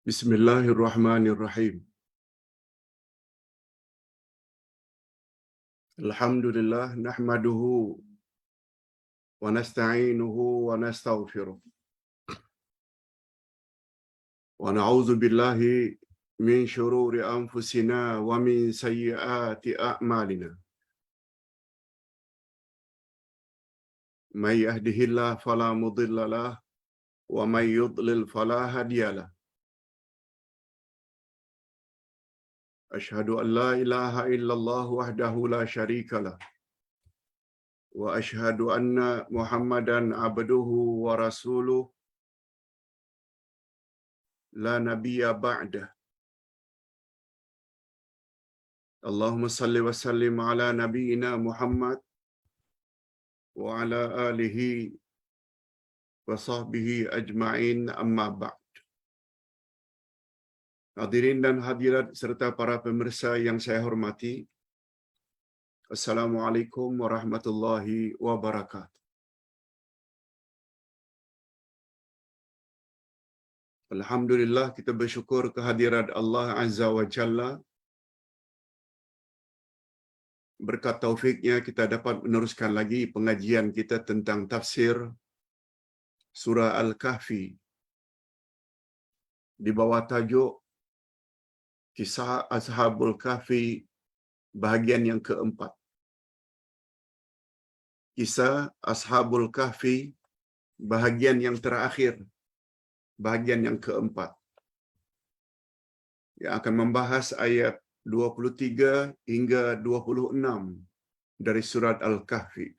Bismillahirrahmanirrahim. Alhamdulillah nahmaduhu wa nasta'inuhu wa nastaghfiruh. Wa na'udzu billahi min shururi anfusina wa min sayyiati a'malina. May yahdihillahu fala mudilla lahu wa may yudlil fala hadiya lahu. Asyhadu an la ilaha illallah wahdahu la syarika lahu wa asyhadu anna Muhammadan abduhu wa rasuluh la nabiyya ba'dah. Allahumma salli wa sallim ala nabiyyina Muhammad wa ala alihi wa sahbihi ajma'in amma ba'd. Hadirin dan hadirat serta para pemirsa yang saya hormati, Assalamualaikum warahmatullahi wabarakatuh. Alhamdulillah, kita bersyukur kehadirat Allah Azza wa Jalla. Berkat taufiknya kita dapat meneruskan lagi pengajian kita tentang tafsir surah Al-Kahfi di bawah tajuk Kisah Ashabul Kahfi bahagian yang keempat. Kisah Ashabul Kahfi bahagian yang terakhir, bahagian yang keempat, yang akan membahas ayat 23 hingga 26 dari surat Al-Kahfi.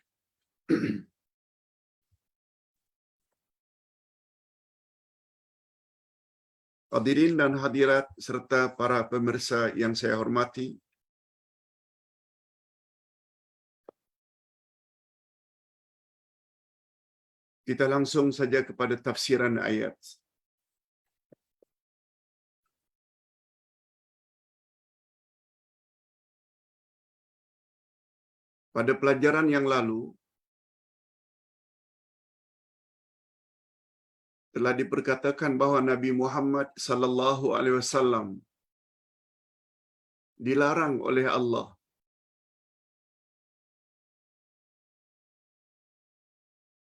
Hadirin dan hadirat serta para pemirsa yang saya hormati, kita langsung saja kepada tafsiran ayat. Pada pelajaran yang lalu telah diperkatakan bahwa Nabi Muhammad sallallahu alaihi wasallam dilarang oleh Allah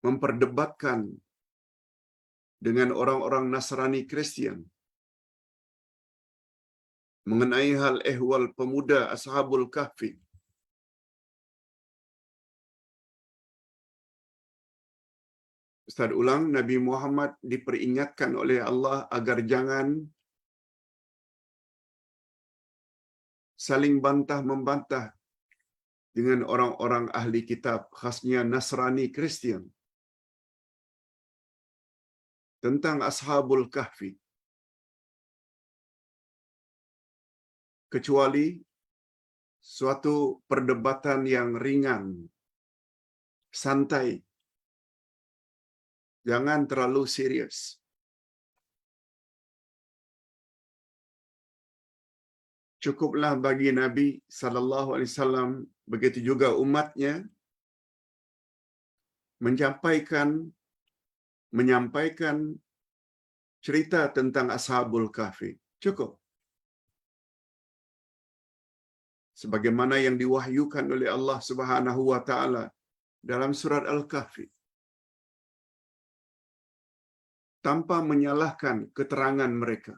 memperdebatkan dengan orang-orang Nasrani Kristian mengenai hal ehwal pemuda Ashabul Kahfi. Ustaz ulang, Nabi Muhammad diperingatkan oleh Allah agar jangan saling bantah-membantah dengan orang-orang ahli kitab, khasnya Nasrani Kristian, tentang Ashabul Kahfi. Kecuali suatu perdebatan yang ringan, santai, jangan terlalu serius. Cukuplah bagi Nabi sallallahu alaihi wasallam, begitu juga umatnya, menyampaikan cerita tentang Ashabul Kahfi. Cukup. Sebagaimana yang diwahyukan oleh Allah Subhanahu wa taala dalam surat Al-Kahfi, tanpa menyalahkan keterangan mereka.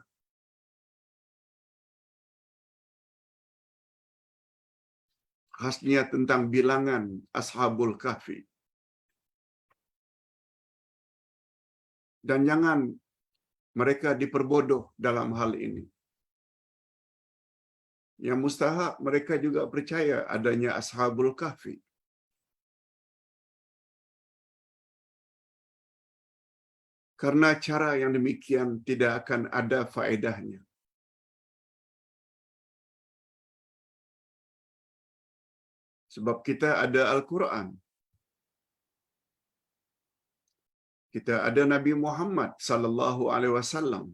Khasnya tentang bilangan Ashabul Kahfi. Dan jangan mereka diperbodoh dalam hal ini. Yang mustahak mereka juga percaya adanya Ashabul Kahfi. Karena cara yang demikian tidak akan ada faedahnya. Sebab kita ada Al-Quran. Kita ada Nabi Muhammad sallallahu alaihi wasallam.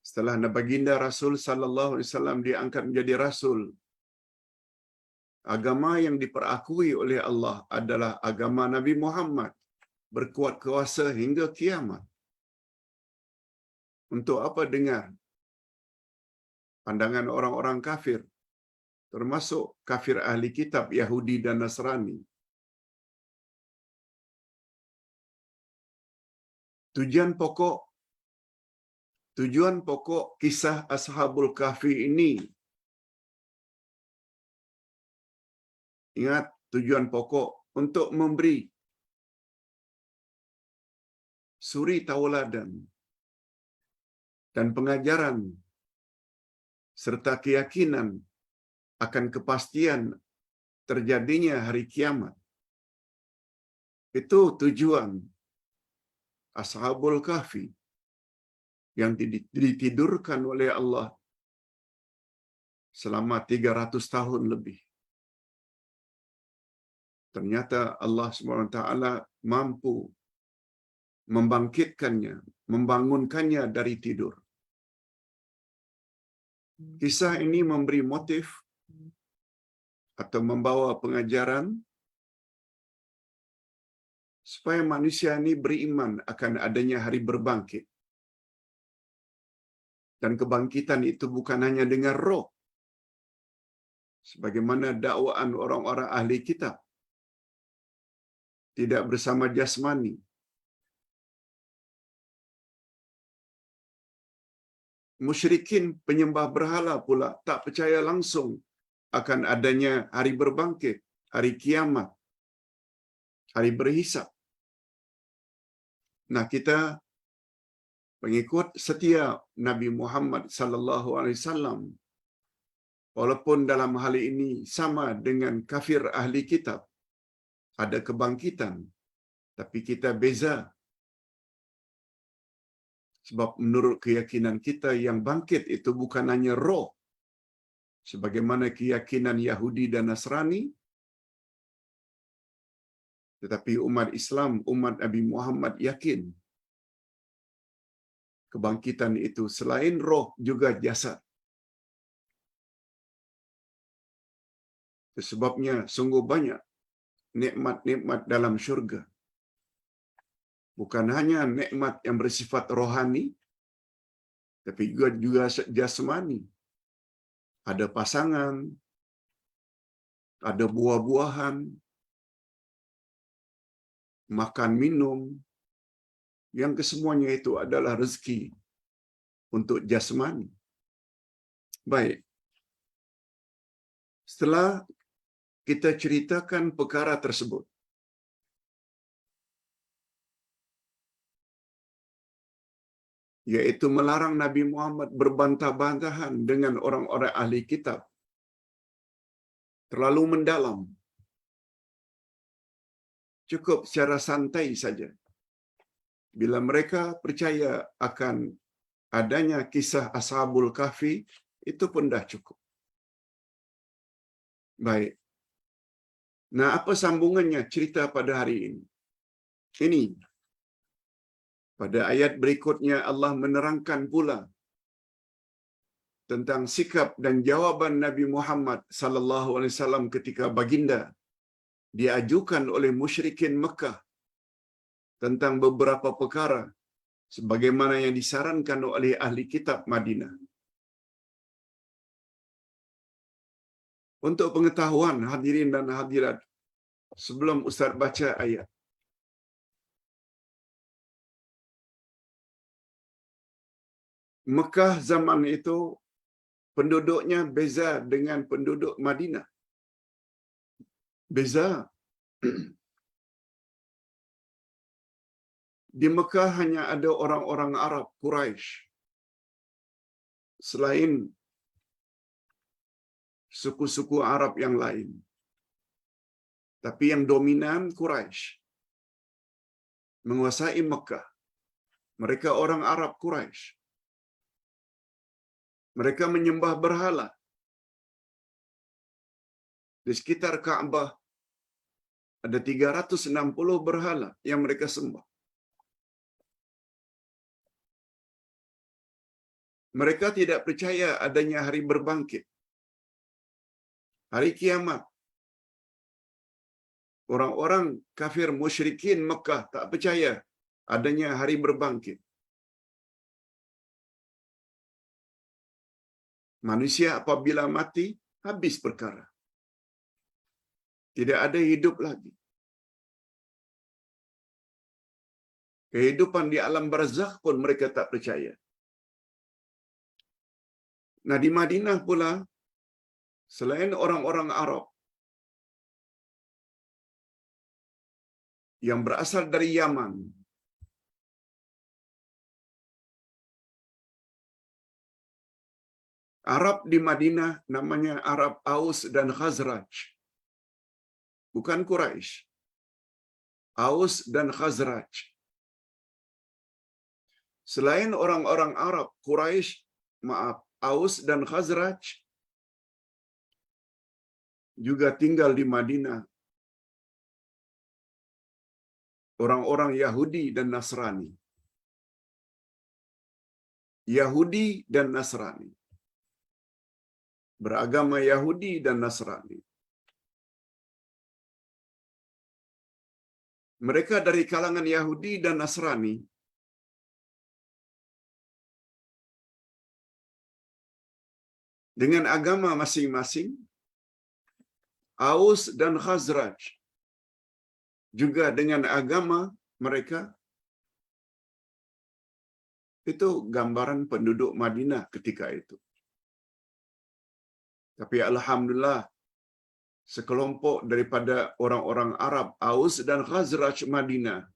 Setelah baginda Rasul sallallahu alaihi wasallam diangkat menjadi rasul, agama yang diperakui oleh Allah adalah agama Nabi Muhammad, berkuat kuasa hingga kiamat. Untuk apa dengar pandangan orang-orang kafir, termasuk kafir ahli kitab Yahudi dan Nasrani? Tujuan pokok tujuan pokok kisah Ashabul Kahfi ini, ingat, tujuan pokok untuk memberi suri tauladan dan pengajaran serta keyakinan akan kepastian terjadinya hari kiamat. Itu tujuan Ashabul Kahfi yang ditidurkan oleh Allah selama 300 tahun lebih. Ternyata Allah SWT mampu membangkitkannya, membangunkannya dari tidur. Kisah ini memberi motif atau membawa pengajaran supaya manusia ini beriman akan adanya hari berbangkit. Dan kebangkitan itu bukan hanya dengan roh, sebagaimana dakwaan orang-orang ahli kitab, tidak bersama jasmani. Musyrikin penyembah berhala pula tak percaya langsung akan adanya hari berbangkit, hari kiamat, hari berhisab. Nah, kita pengikut setia Nabi Muhammad sallallahu alaihi wasallam, walaupun dalam hal ini sama dengan kafir ahli kitab, ada kebangkitan, tapi kita beza. Sebab menurut keyakinan kita yang bangkit itu bukan hanya roh, sebagaimana keyakinan Yahudi dan Nasrani, tetapi umat Islam, umat Nabi Muhammad yakin kebangkitan itu selain roh juga jasad. Sebabnya sungguh banyak nikmat-nikmat dalam syurga. Bukan hanya nikmat yang bersifat rohani, tapi juga jasmani. Ada pasangan, ada buah-buahan, makan minum, yang kesemuanya itu adalah rezeki untuk jasmani. Baik. Setelah kita ceritakan perkara tersebut, yaitu melarang Nabi Muhammad berbantah-bantahan dengan orang-orang ahli kitab, terlalu mendalam. Cukup secara santai saja. Bila mereka percaya akan adanya kisah Ashabul Kahfi, itu pun dah cukup. Baik. Nah, apa sambungannya cerita pada hari ini? Ini, pada ayat berikutnya Allah menerangkan pula tentang sikap dan jawaban Nabi Muhammad sallallahu alaihi wasallam ketika baginda diajukan oleh musyrikin Mekah tentang beberapa perkara sebagaimana yang disarankan oleh ahli kitab Madinah. Untuk pengetahuan hadirin dan hadirat, sebelum Ustaz baca ayat, Mekah zaman itu penduduknya beza dengan penduduk Madinah. Beza. Di Mekah hanya ada orang-orang Arab, Quraisy. Selain suku-suku Arab yang lain. Tapi yang dominan Quraisy menguasai Mekah. Mereka orang Arab Quraisy. Mereka menyembah berhala. Di sekitar Kaabah ada 360 berhala yang mereka sembah. Mereka tidak percaya adanya hari berbangkit, hari kiamat. Orang-orang kafir musyrikin Mekah tak percaya adanya hari berbangkit. Manusia apabila mati, habis perkara. Tidak ada hidup lagi. Kehidupan di alam barzakh pun mereka tak percaya. Nah, di Madinah pula, selain orang-orang Arab yang berasal dari Yaman, Arab di Madinah namanya Arab Aus dan Khazraj. Bukan Quraisy. Aus dan Khazraj. Selain orang-orang Arab, Aus dan Khazraj juga tinggal di Madinah orang-orang Yahudi dan Nasrani. Yahudi dan Nasrani. Beragama Yahudi dan Nasrani. Mereka dari kalangan Yahudi dan Nasrani dengan agama masing-masing. Aus dan Khazraj juga dengan agama mereka. Itu gambaran penduduk Madinah ketika itu. Tapi alhamdulillah, sekelompok daripada orang-orang Arab, Aus dan Khazraj Madinah,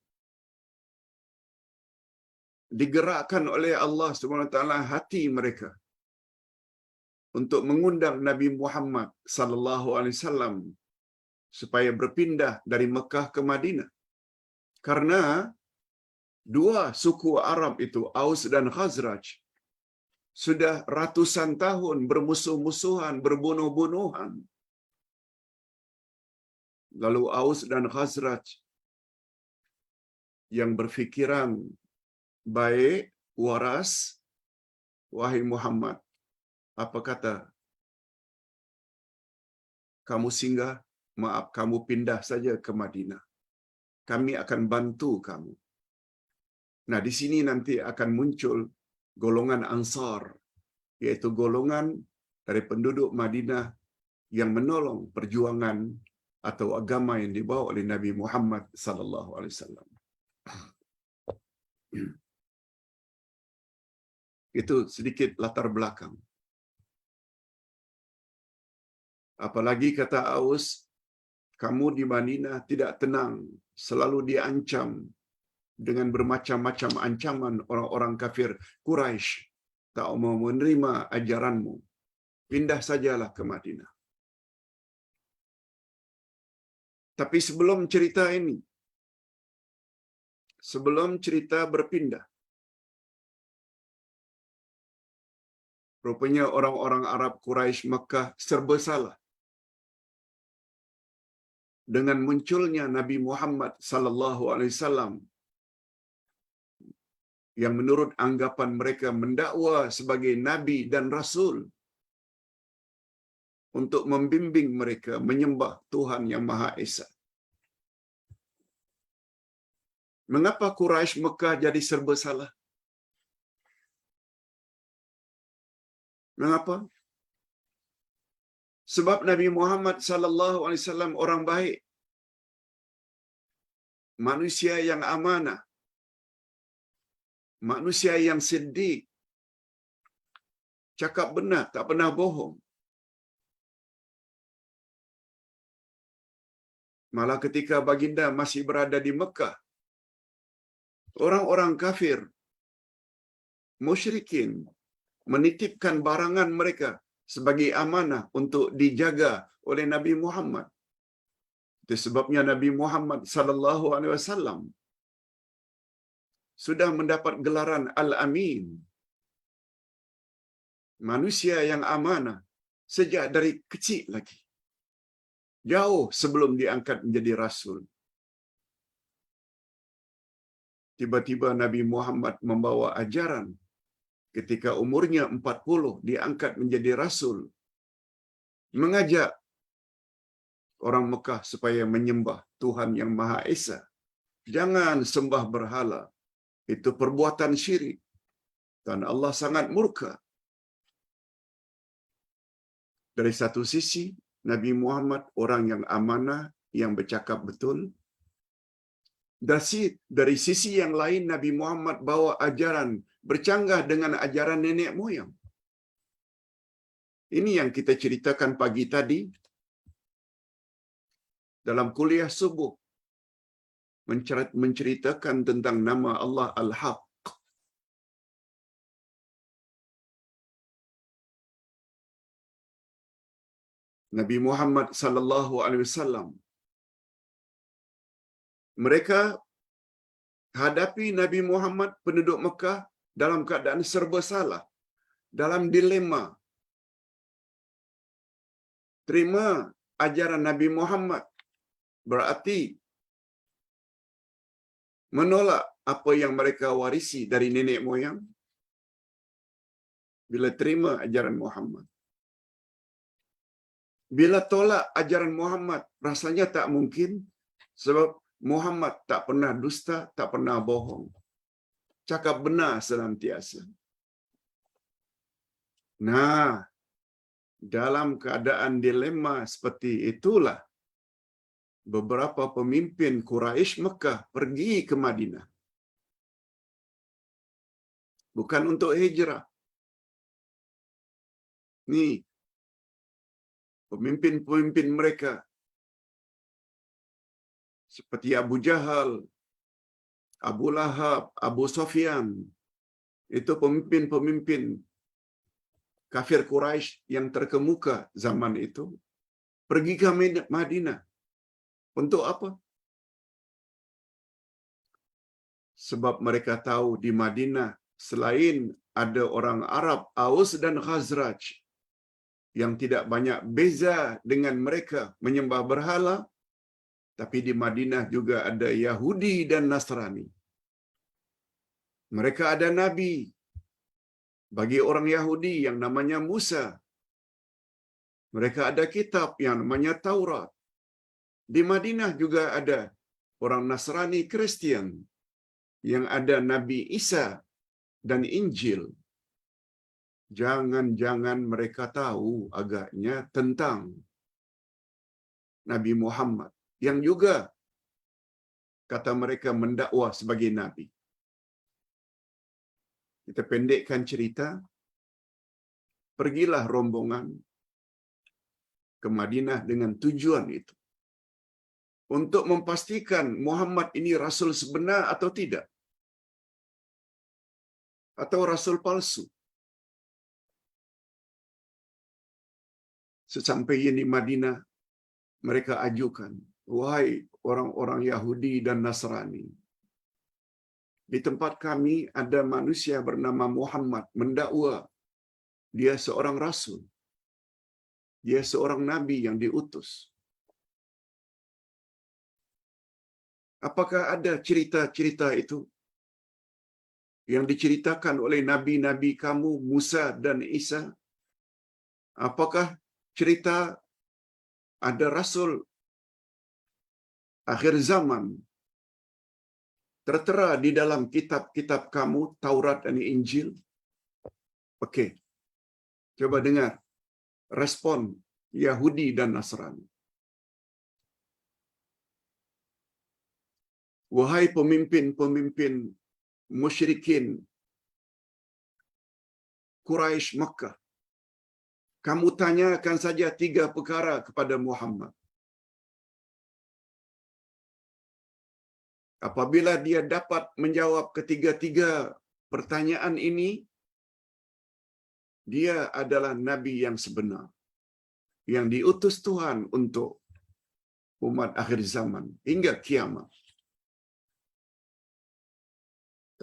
digerakkan oleh Allah SWT hati mereka untuk mengundang Nabi Muhammad sallallahu alaihi wasallam supaya berpindah dari Mekah ke Madinah. Karena dua suku Arab itu, Aus dan Khazraj, sudah ratusan tahun bermusuh-musuhan, berbunuh-bunuhan. Lalu Aus dan Khazraj yang berfikiran baik, waras, wahai Muhammad, apa kata? Kamu singgah, kamu pindah saja ke Madinah. Kami akan bantu kamu. Nah, di sini nanti akan muncul golongan Ansar, yaitu golongan dari penduduk Madinah yang menolong perjuangan atau agama yang dibawa oleh Nabi Muhammad sallallahu alaihi wasallam. Itu sedikit latar belakang. Apalagi kata Aus, kamu di Madinah tidak tenang, selalu diancam dengan bermacam-macam ancaman orang-orang kafir Quraisy, tak mau menerima ajaranmu. Pindah sajalah ke Madinah. Tapi sebelum cerita ini, sebelum cerita berpindah, rupanya orang-orang Arab Quraisy Mekah serba salah dengan munculnya Nabi Muhammad sallallahu alaihi wasallam yang menurut anggapan mereka mendakwa sebagai nabi dan rasul untuk membimbing mereka menyembah Tuhan yang Maha Esa. Mengapa Quraisy Mekah jadi serba salah? Mengapa? Sebab Nabi Muhammad sallallahu alaihi wasallam orang baik, manusia yang amanah, manusia yang siddiq, cakap benar, tak pernah bohong. Malah ketika baginda masih berada di Mekah, orang-orang kafir, musyrikin, menitipkan barangan mereka sebagai amanah untuk dijaga oleh Nabi Muhammad. Itu sebabnya Nabi Muhammad sallallahu alaihi wasallam sudah mendapat gelaran Al-Amin, manusia yang amanah, sejak dari kecil lagi, jauh sebelum diangkat menjadi rasul. Tiba-tiba Nabi Muhammad membawa ajaran ketika umurnya 40 diangkat menjadi rasul, mengajak orang Mekah supaya menyembah Tuhan yang Maha Esa. Jangan sembah berhala. Itu perbuatan syirik. Dan Allah sangat murka. Dari satu sisi, Nabi Muhammad orang yang amanah, yang bercakap betul. Dari sisi yang lain, Nabi Muhammad bawa ajaran bercanggah dengan ajaran nenek moyang. Ini yang kita ceritakan pagi tadi dalam kuliah subuh, menceritakan tentang nama Allah Al-Haq. Nabi Muhammad sallallahu alaihi wasallam, mereka hadapi Nabi Muhammad, penduduk Mekah, dalam keadaan serba salah, dalam dilema. Terima ajaran Nabi Muhammad berarti menolak apa yang mereka warisi dari nenek moyang. Bila terima ajaran Muhammad, bila tolak ajaran Muhammad, rasanya tak mungkin, sebab Muhammad tak pernah dusta, tak pernah bohong. Cakap benar senantiasa. Nah, dalam keadaan dilema seperti itulah beberapa pemimpin Quraisy Mekah pergi ke Madinah. Bukan untuk hijrah. Ni pemimpin-pemimpin mereka seperti Abu Jahal, Abu Lahab, Abu Sufyan. Itu pemimpin-pemimpin kafir Quraisy yang terkemuka zaman itu. Pergi ke Madinah. Untuk apa? Sebab mereka tahu di Madinah selain ada orang Arab, Aus dan Khazraj, yang tidak banyak beza dengan mereka menyembah berhala, tapi di Madinah juga ada Yahudi dan Nasrani. Mereka ada Nabi bagi orang Yahudi yang namanya Musa. Mereka ada kitab yang namanya Taurat. Di Madinah juga ada orang Nasrani Kristian yang ada Nabi Isa dan Injil. Jangan-jangan mereka tahu agaknya tentang Nabi Muhammad yang juga kata mereka mendakwa sebagai Nabi. Kita pendekkan cerita, pergilah rombongan ke Madinah dengan tujuan itu, untuk memastikan Muhammad ini Rasul sebenar atau tidak, atau Rasul palsu. Sesampainya di Madinah, mereka ajukan, wahai orang-orang Yahudi dan Nasrani, di tempat kami ada manusia bernama Muhammad mendakwa dia seorang Rasul. Dia seorang Nabi yang diutus. Apakah ada cerita-cerita itu yang diceritakan oleh Nabi-Nabi kamu, Musa dan Isa? Apakah cerita ada Rasul akhir zaman tertera di dalam kitab-kitab kamu, Taurat dan Injil? Okey, coba dengar respon Yahudi dan Nasrani. Wahai pemimpin-pemimpin musyrikin Quraisy Makkah, kamu tanyakan saja 3 perkara kepada Muhammad. Apabila dia dapat menjawab ketiga-tiga pertanyaan ini, dia adalah Nabi yang sebenar, yang diutus Tuhan untuk umat akhir zaman hingga kiamat.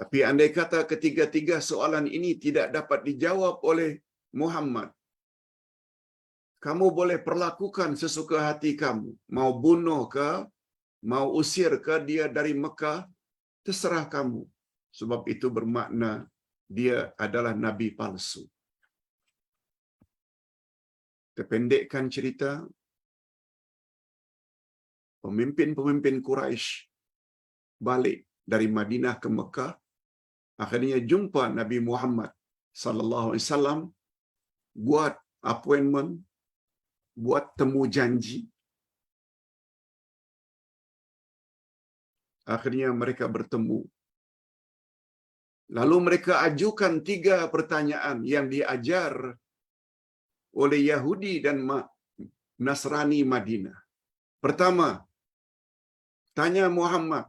Tapi andai kata ketiga-tiga soalan ini tidak dapat dijawab oleh Muhammad, kamu boleh perlakukan sesuka hati kamu. Mau bunuh ke, mau usir ke dia dari Mekah, terserah kamu. Sebab itu bermakna dia adalah Nabi palsu. Terpendekkan cerita, pemimpin-pemimpin Quraisy balik dari Madinah ke Mekah, akhirnya jumpa Nabi Muhammad sallallahu alaihi wasallam, buat appointment buat temu janji. Akhirnya mereka bertemu. Lalu mereka ajukan 3 pertanyaan yang diajar oleh Yahudi dan Nasrani Madinah. Pertama, tanya Muhammad,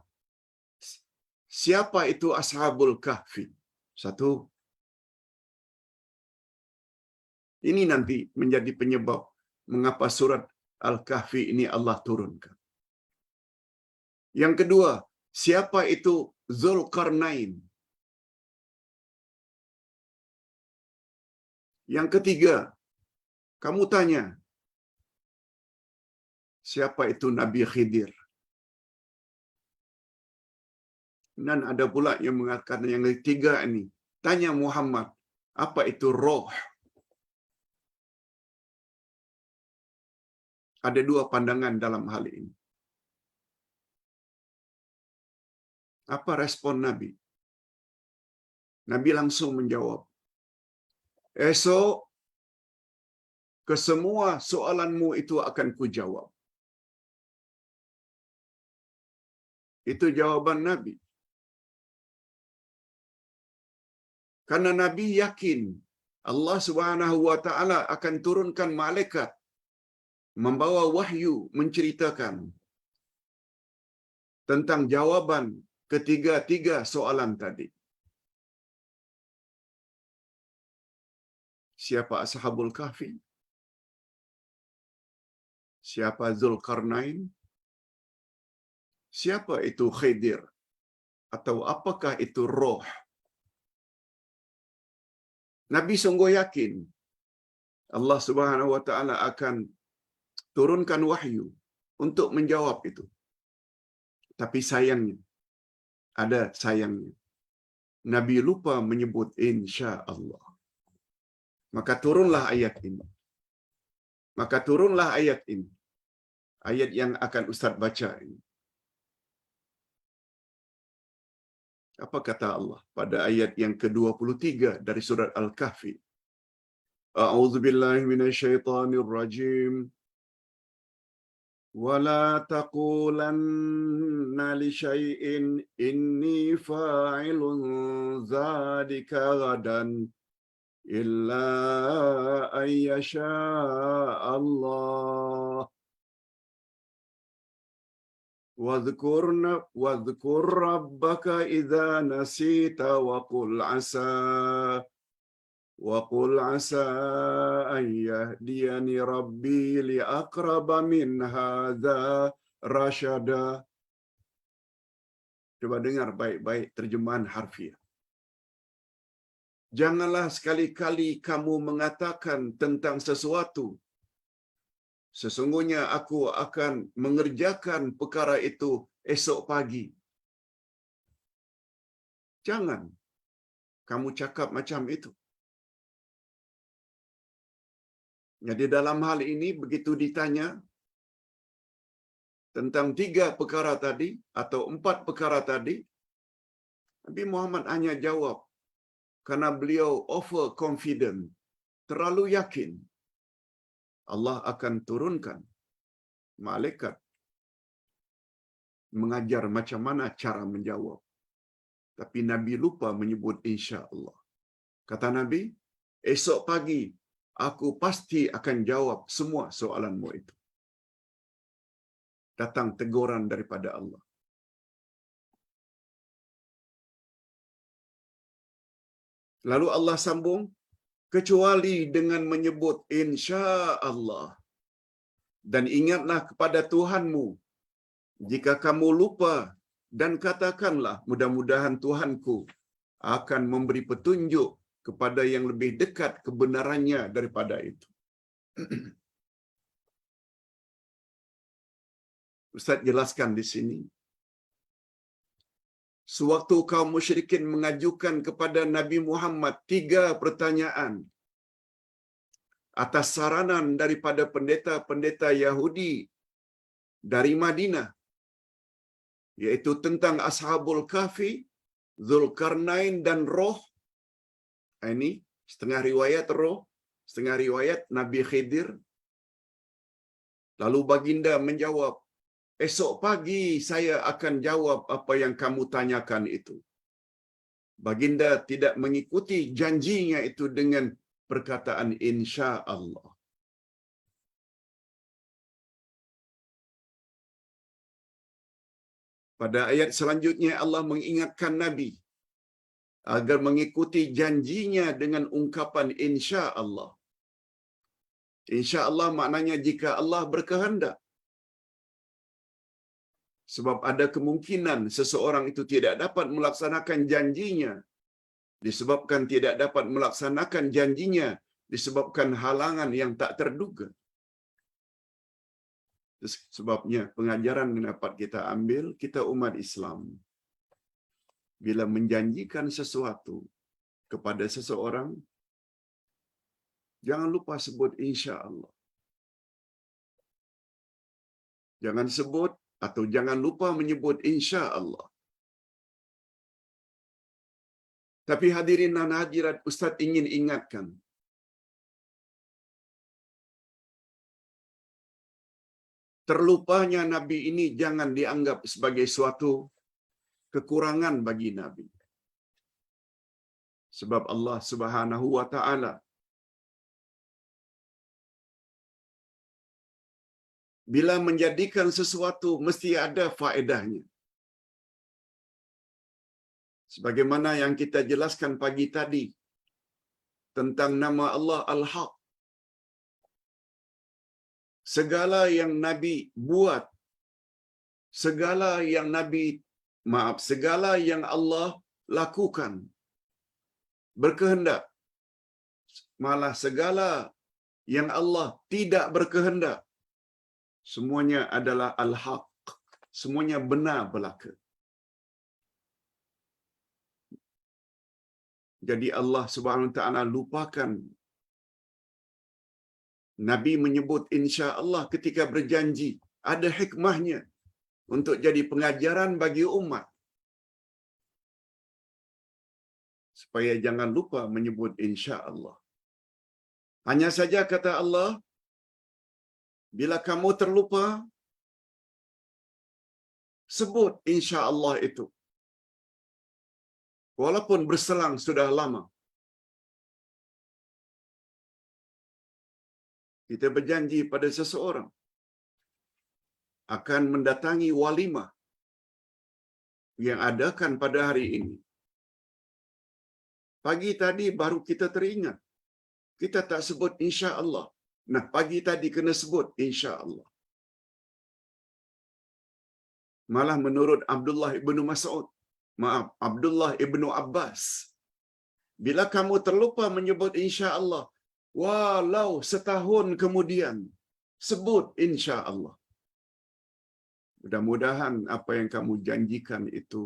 siapa itu Ashabul Kahfi? 1. Ini nanti menjadi penyebab mengapa surat Al-Kahfi ini Allah turunkan. Yang kedua, siapa itu Zulkarnain? Yang ketiga, kamu tanya, siapa itu Nabi Khidir? Dan ada pula yang mengatakan yang ketiga ini, tanya Muhammad, apa itu roh? Ada 2 pandangan dalam hal ini. Apa respon Nabi? Nabi langsung menjawab, esok kesemua soalanmu itu akan kujawab. Itu jawaban Nabi. Karena Nabi yakin Allah Subhanahu wa taala akan turunkan malaikat membawa wahyu menceritakan tentang jawaban ketiga-tiga soalan tadi. Siapa Ashabul Kahfi? Siapa Zulkarnain? Siapa itu Khidir? Atau apakah itu roh? Nabi sungguh yakin Allah Subhanahu wa taala akan turunkan wahyu untuk menjawab itu. Tapi sayangnya, ada sayangnya. Nabi lupa menyebut insya Allah. Maka turunlah ayat ini. Maka turunlah ayat ini. Ayat yang akan Ustaz baca ini. Apa kata Allah pada ayat yang ke-23 dari surat Al-Kahfi? A'udzubillahi minasyaitonir rajim. ولا تقولن لشيء إني فاعل ذلك غدا إلا أن يشاء الله واذكر ربك إذا نسيت وقل عسى أن يهديني ربي لأقرب من هذا رشدا. Coba dengar baik-baik terjemahan harfiah. Janganlah sekali-kali kamu mengatakan tentang sesuatu, sesungguhnya aku akan mengerjakan perkara itu esok pagi. Jangan kamu cakap macam itu. Jadi dalam hal ini begitu ditanya tentang 3 perkara tadi atau 4 perkara tadi, Nabi Muhammad hanya jawab karena beliau overconfident, terlalu yakin Allah akan turunkan malaikat mengajar macam mana cara menjawab. Tapi Nabi lupa menyebut insya Allah. Kata Nabi, esok pagi aku pasti akan jawab semua soalanmu itu. Datang teguran daripada Allah. Lalu Allah sambung, kecuali dengan menyebut insya Allah. Dan ingatlah kepada Tuhanmu jika kamu lupa, dan katakanlah mudah-mudahan Tuhanku akan memberi petunjuk kepada yang lebih dekat kebenarannya daripada itu. Ustaz jelaskan di sini. Sewaktu kaum musyrikin mengajukan kepada Nabi Muhammad 3 pertanyaan atas saranan daripada pendeta-pendeta Yahudi dari Madinah, yaitu tentang Ashabul Kahfi, Zulkarnain dan roh. Ini setengah riwayat roh, setengah riwayat Nabi Khidir. Lalu baginda menjawab, esok pagi saya akan jawab apa yang kamu tanyakan itu. Baginda tidak mengikuti janjinya itu dengan perkataan insya Allah. Pada ayat selanjutnya Allah mengingatkan Nabi agar mengikuti janjinya dengan ungkapan insya Allah. Insya Allah maknanya jika Allah berkehendak. Sebab ada kemungkinan seseorang itu tidak dapat melaksanakan janjinya disebabkan tidak dapat melaksanakan janjinya disebabkan halangan yang tak terduga. Sebabnya pengajaran yang dapat kita ambil, kita umat Islam, bila menjanjikan sesuatu kepada seseorang, jangan lupa sebut insya Allah. Jangan sebut atau jangan lupa menyebut insya Allah. Tapi hadirin dan hadirat, Ustaz ingin ingatkan, terlupanya Nabi ini jangan dianggap sebagai suatu kekurangan bagi Nabi. Sebab Allah Subhanahu wa Ta'ala bila menjadikan sesuatu mesti ada faedahnya. Sebagaimana yang kita jelaskan pagi tadi tentang nama Allah Al-Haq. Segala yang Nabi buat, segala yang Allah lakukan, berkehendak, malah segala yang Allah tidak berkehendak, semuanya adalah Al-Haq, semuanya benar belaka. Jadi Allah Subhanahu Wa Ta'ala lupakan Nabi menyebut insya Allah ketika berjanji, ada hikmahnya untuk jadi pengajaran bagi umat. Supaya jangan lupa menyebut insya Allah. Hanya saja kata Allah, bila kamu terlupa, sebut insya Allah itu. Walaupun berselang sudah lama. Kita berjanji pada seseorang akan mendatangi walimah yang adakan pada hari ini. Pagi tadi baru kita teringat. Kita tak sebut insya Allah. Nah, pagi tadi kena sebut insya Allah. Malah menurut Abdullah ibnu Mas'ud, Abdullah ibnu Abbas, bila kamu terlupa menyebut insya Allah, walau setahun kemudian, sebut insya Allah. Mudah-mudahan apa yang kamu janjikan itu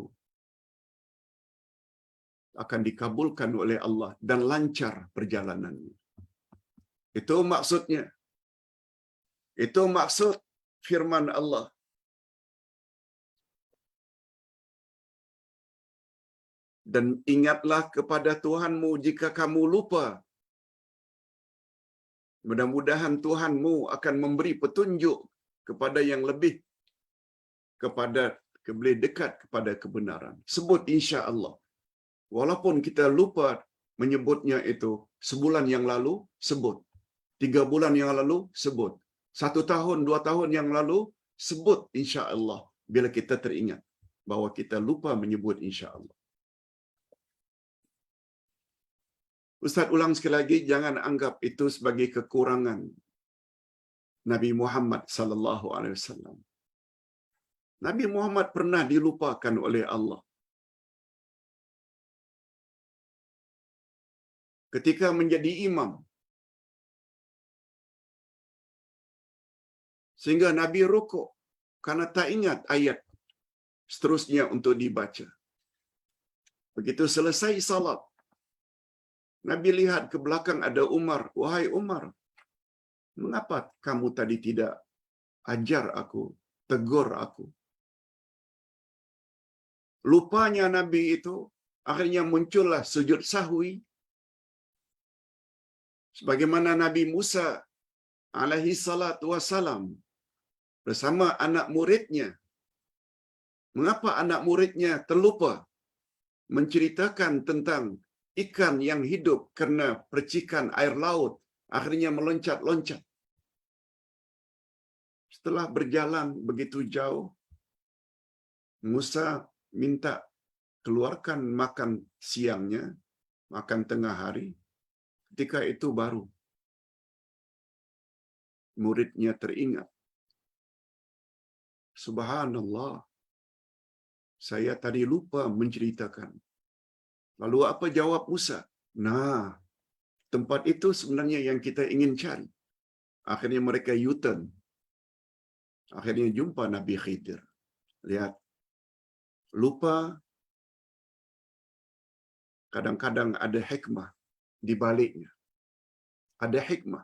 akan dikabulkan oleh Allah dan lancar perjalanannya. Itu maksudnya. Itu maksud firman Allah. Dan ingatlah kepada Tuhanmu jika kamu lupa. Mudah-mudahan Tuhanmu akan memberi petunjuk kepada yang lebih, kepada lebih dekat kepada kebenaran. Sebut insya Allah. Walaupun kita lupa menyebutnya itu, sebulan yang lalu, sebut. 3 bulan yang lalu, sebut. 1 tahun, 2 tahun yang lalu, sebut insya Allah. Bila kita teringat bahawa kita lupa menyebut insya Allah. Ustaz ulang sekali lagi, jangan anggap itu sebagai kekurangan Nabi Muhammad sallallahu alaihi wasallam. Nabi Muhammad pernah dilupakan oleh Allah. Ketika menjadi imam, sehingga Nabi rukuk karena tak ingat ayat seterusnya untuk dibaca. Begitu selesai salat, Nabi lihat ke belakang ada Umar. Wahai Umar, mengapa kamu tadi tidak ajar aku, tegur aku? Lupanya Nabi itu, akhirnya muncullah sujud sahwi. Sebagaimana Nabi Musa alaihi salatu wassalam bersama anak muridnya. Mengapa anak muridnya terlupa menceritakan tentang ikan yang hidup kerana percikan air laut, akhirnya meloncat-loncat. Setelah berjalan begitu jauh, Musa minta keluarkan makan siangnya, makan tengah hari. Ketika itu baru muridnya teringat. Subhanallah, saya tadi lupa menceritakan. Lalu apa jawab Musa? Nah, tempat itu sebenarnya yang kita ingin cari. Akhirnya mereka U-turn. Akhirnya jumpa Nabi Khidir. Lihat, lupa kadang-kadang ada hikmah di baliknya. Ada hikmah.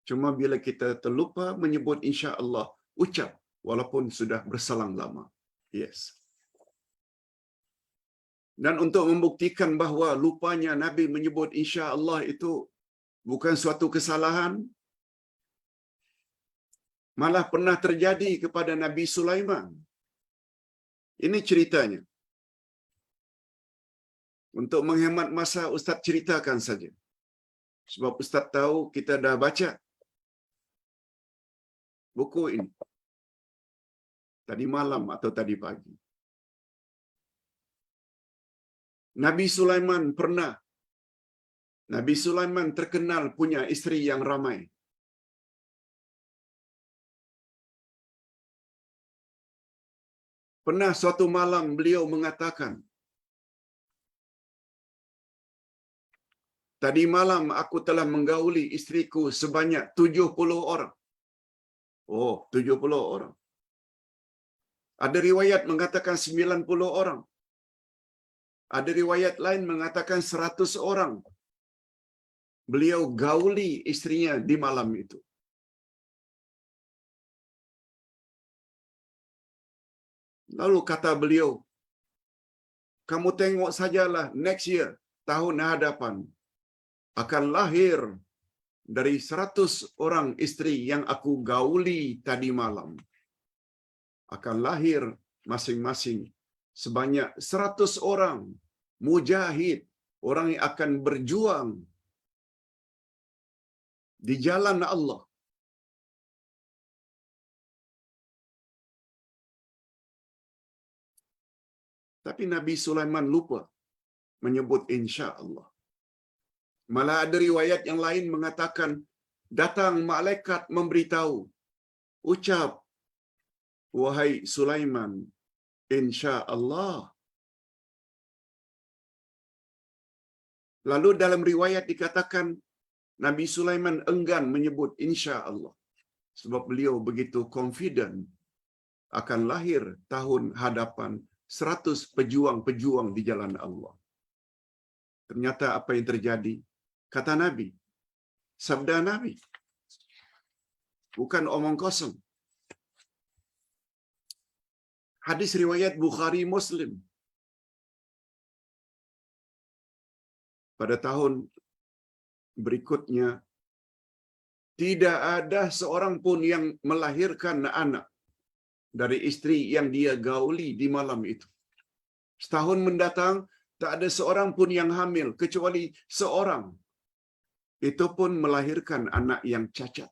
Cuma bila kita terlupa menyebut insya Allah, ucap walaupun sudah berselang lama. Yes. Dan untuk membuktikan bahawa lupanya Nabi menyebut insya Allah itu bukan suatu kesalahan, malah pernah terjadi kepada Nabi Sulaiman. Ini ceritanya. Untuk menghemat masa, Ustaz ceritakan saja. Sebab Ustaz tahu kita dah baca buku ini tadi malam atau tadi pagi. Nabi Sulaiman terkenal punya isteri yang ramai. Pernah suatu malam beliau mengatakan, tadi malam aku telah menggauli isteriku sebanyak 70 orang. Oh, 70 orang. Ada riwayat mengatakan 90 orang. Ada riwayat lain mengatakan 100 orang. Beliau gauli istrinya di malam itu. Lalu kata beliau, kamu tengok sajalah next year, tahun hadapan, akan lahir dari 100 orang isteri yang aku gauli tadi malam. Akan lahir masing-masing sebanyak 100 orang mujahid, orang yang akan berjuang di jalan Allah. Tapi Nabi Sulaiman lupa menyebut insya Allah. Malah ada riwayat yang lain mengatakan, datang malaikat memberitahu, ucap, wahai Sulaiman, insya Allah. Lalu dalam riwayat dikatakan, Nabi Sulaiman enggan menyebut insya Allah. Sebab beliau begitu confident akan lahir tahun hadapan 100 pejuang-pejuang di jalan Allah. Ternyata apa yang terjadi? Kata Nabi, sabda Nabi, bukan omong kosong. Hadis riwayat Bukhari Muslim. Pada tahun berikutnya, tidak ada seorang pun yang melahirkan anak dari isteri yang dia gauli di malam itu. Setahun mendatang, tak ada seorang pun yang hamil, kecuali seorang. Itu pun melahirkan anak yang cacat.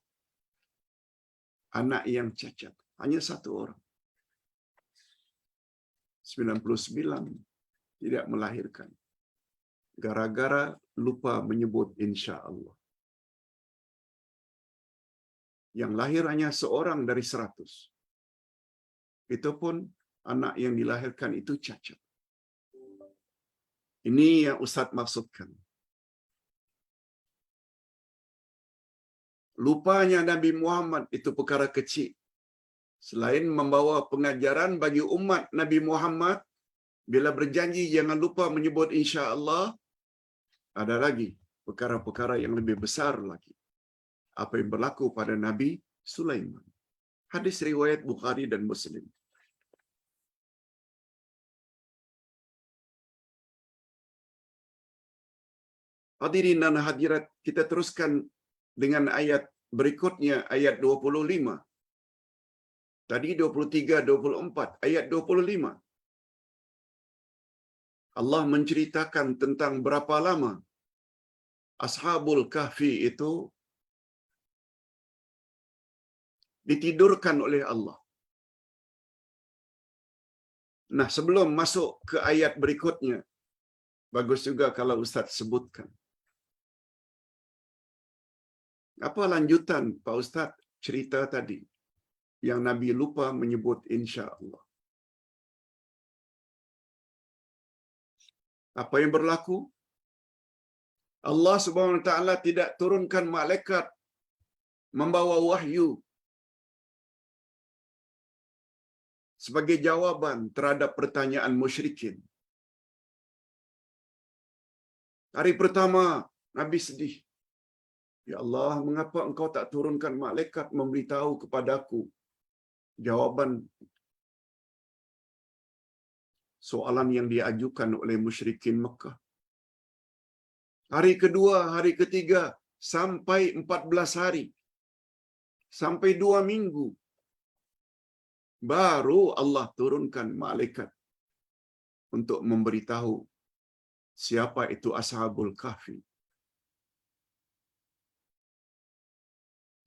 Anak yang cacat. Hanya satu orang. 99 tidak melahirkan. Gara-gara lupa menyebut insya Allah. Yang lahir hanya seorang dari 100. Itu pun anak yang dilahirkan itu cacat. Ini yang Ustaz maksudkan. Lupanya Nabi Muhammad itu perkara kecil. Selain membawa pengajaran bagi umat Nabi Muhammad, bila berjanji jangan lupa menyebut insya Allah, ada lagi perkara-perkara yang lebih besar lagi. Apa yang berlaku pada Nabi Sulaiman. Hadis riwayat Bukhari dan Muslim. Hadirin dan hadirat, kita teruskan dengan ayat berikutnya, ayat 25. Tadi 23, 24, ayat 25. Allah menceritakan tentang berapa lama Ashabul Kahfi itu ditidurkan oleh Allah. Nah, sebelum masuk ke ayat berikutnya, bagus juga kalau Ustaz sebutkan. Apa lanjutan Pak Ustaz cerita tadi yang Nabi lupa menyebut insya Allah? Apa yang berlaku? Allah Subhanahu wa taala tidak turunkan malaikat membawa wahyu sebagai jawaban terhadap pertanyaan musyrikin. Hari pertama Nabi sedih. Ya Allah, mengapa engkau tak turunkan malaikat memberitahu kepadaku jawaban soalan yang diajukan oleh musyrikin Mekah? Hari kedua, hari ketiga, sampai 14 hari, sampai 2 minggu, baru Allah turunkan malaikat untuk memberitahu siapa itu Ashabul Kahfi.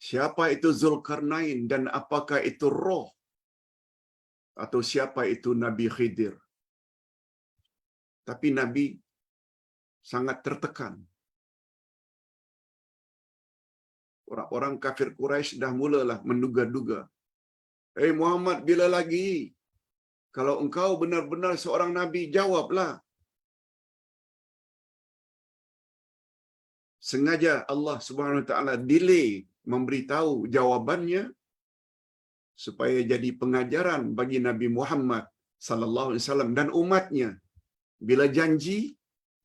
Siapa itu Zulkarnain dan apakah itu roh? Atau siapa itu Nabi Khidir? Tapi Nabi sangat tertekan. Orang-orang kafir Quraisy dah mulalah menduga-duga. Muhammad, bila lagi? Kalau engkau benar-benar seorang Nabi, jawablah. Sengaja Allah Subhanahu Wa Taala delay memberitahu jawabannya supaya jadi pengajaran bagi Nabi Muhammad sallallahu alaihi wasallam dan umatnya. Bila janji,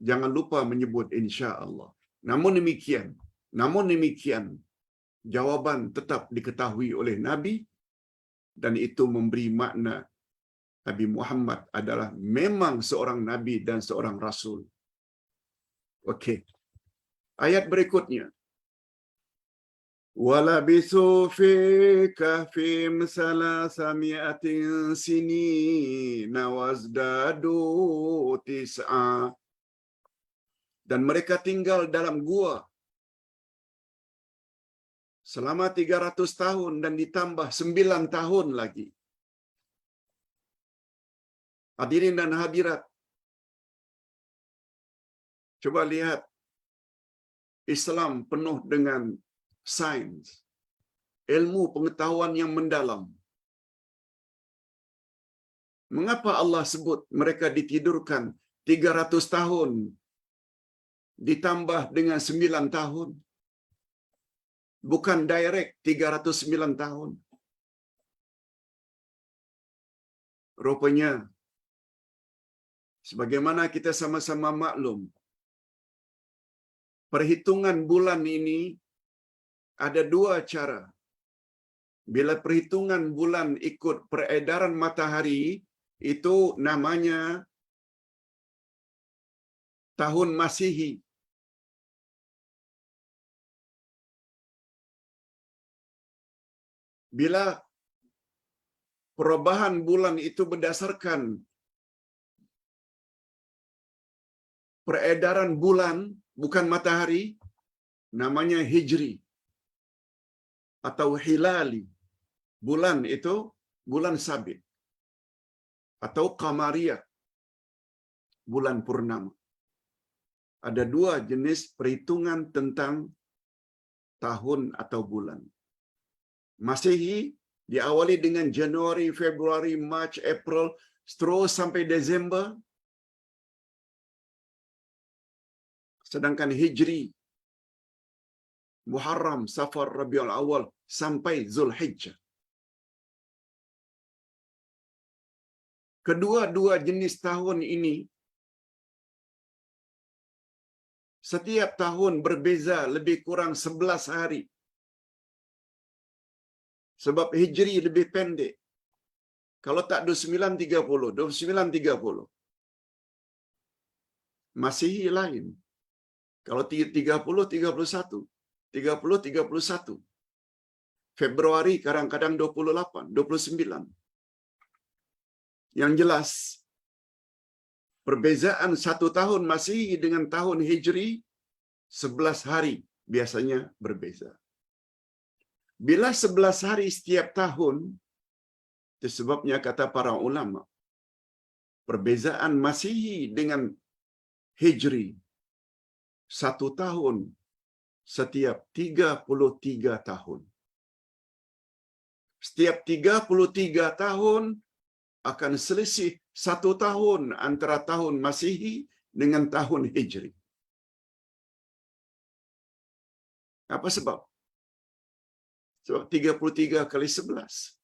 jangan lupa menyebut insya-Allah. Namun demikian, jawaban tetap diketahui oleh Nabi dan itu memberi makna Nabi Muhammad adalah memang seorang Nabi dan seorang Rasul. Okey. Ayat berikutnya. Walabisu fi kahfim salasamiatin sinina wazdadu tis'a. Dan mereka tinggal dalam gua selama 300 tahun dan ditambah 9 tahun lagi. Hadirin dan hadirat, coba lihat Islam penuh dengan sains, ilmu pengetahuan yang mendalam. Mengapa Allah sebut mereka ditidurkan 300 tahun ditambah dengan 9 tahun? Bukan direct 309 tahun. Rupanya, sebagaimana kita sama-sama maklum, perhitungan bulan ini ada 2 cara. Bila perhitungan bulan ikut peredaran matahari, itu namanya tahun Masihi. Bila perubahan bulan itu berdasarkan peredaran bulan, bukan matahari, namanya Hijri atau Hilali. Bulan itu bulan sabit atau Qamariyah, bulan purnama. Ada 2 jenis perhitungan tentang tahun atau bulan. Masihi diawali dengan Januari, Februari, Mac, April, terus sampai Desember. Sedangkan Hijri, Muharram, Safar, Rabiul Awal sampai Zulhijjah. Kedua-dua jenis tahun ini setiap tahun berbeza lebih kurang 11 hari. Sebab Hijri lebih pendek. Kalau tak 29.30, 29.30. Masihi lain. Kalau 30, 31. 30, 31. Februari kadang-kadang 28, 29. Yang jelas, perbezaan 1 tahun Masihi dengan tahun Hijri 11 hari biasanya berbeza. Bila 11 hari setiap tahun, itu sebabnya kata para ulama, perbezaan Masihi dengan Hijri 1 tahun setiap 33 tahun. Setiap 33 tahun akan selisih 1 tahun antara tahun Masihi dengan tahun Hijri. Apa sebab? Sebab 33 kali 11.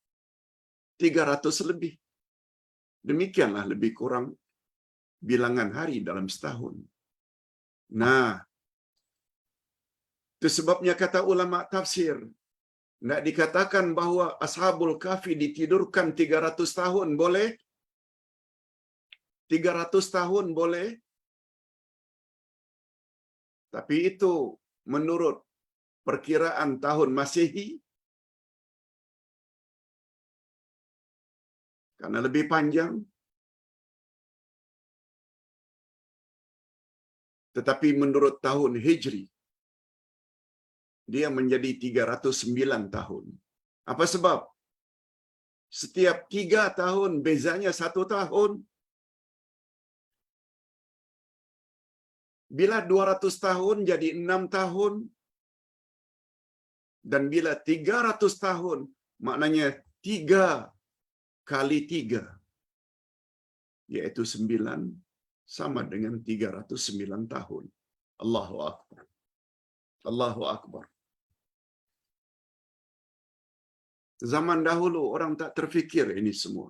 300 lebih. Demikianlah lebih kurang bilangan hari dalam setahun. Nah, itu sebabnya kata ulama tafsir, nak dikatakan bahawa Ashabul Kahfi ditidurkan 300 tahun boleh? 300 tahun boleh? Tapi itu menurut perkiraan tahun Masihi, karena lebih panjang. Tetapi menurut tahun Hijri, dia menjadi 309 tahun. Apa sebab? Setiap 3 tahun bezanya 1 tahun. Bila 200 tahun jadi 6 tahun. Dan bila 300 tahun, maknanya 3 kali 3, yaitu 9, sama dengan 309 tahun. Allahu Akbar. Allahu Akbar. Zaman dahulu orang tak terfikir ini semua.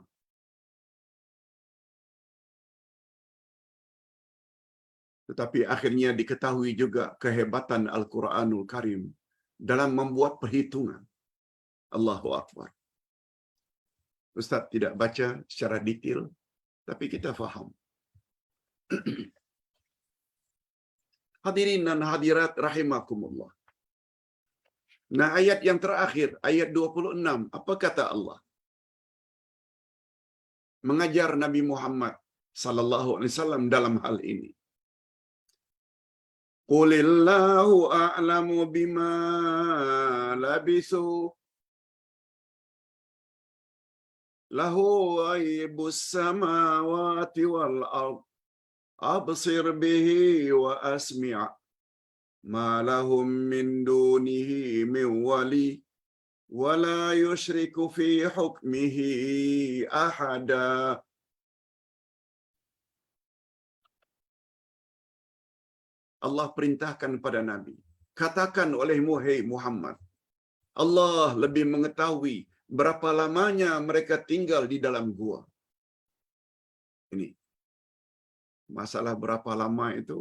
Tetapi akhirnya diketahui juga kehebatan Al-Quranul Karim dalam membuat perhitungan. Allahu Akbar. Ustaz tidak baca secara detail, tapi kita faham. Hadirin dan hadirat rahimakumullah. Nah, ayat yang terakhir, ayat 26, apa kata Allah? Mengajar Nabi Muhammad sallallahu alaihi wasallam dalam hal ini. Qulillahu a'lamu bima labisu lahu ghaibus samawati wal ard absir bihi wa asmi' ma lahum min dunihi min wali wa la yushriku fi hukmihi ahada. Allah perintahkan pada Nabi, katakan olehmu hai Muhammad, Allah lebih mengetahui berapa lamanya mereka tinggal di dalam gua. Ini masalah berapa lama itu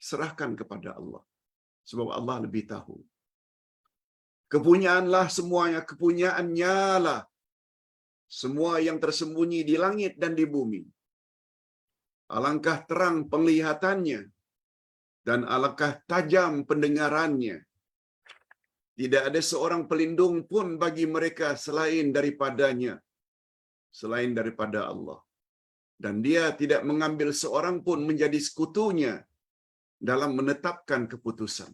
serahkan kepada Allah, sebab Allah lebih tahu. Kepunyaanlah semuanya, kepunyaannya lah semua yang tersembunyi di langit dan di bumi. Alangkah terang penglihatannya dan alangkah tajam pendengarannya. Tidak ada seorang pelindung pun bagi mereka selain daripadanya, selain daripada Allah. Dan dia tidak mengambil seorang pun menjadi sekutunya dalam menetapkan keputusan.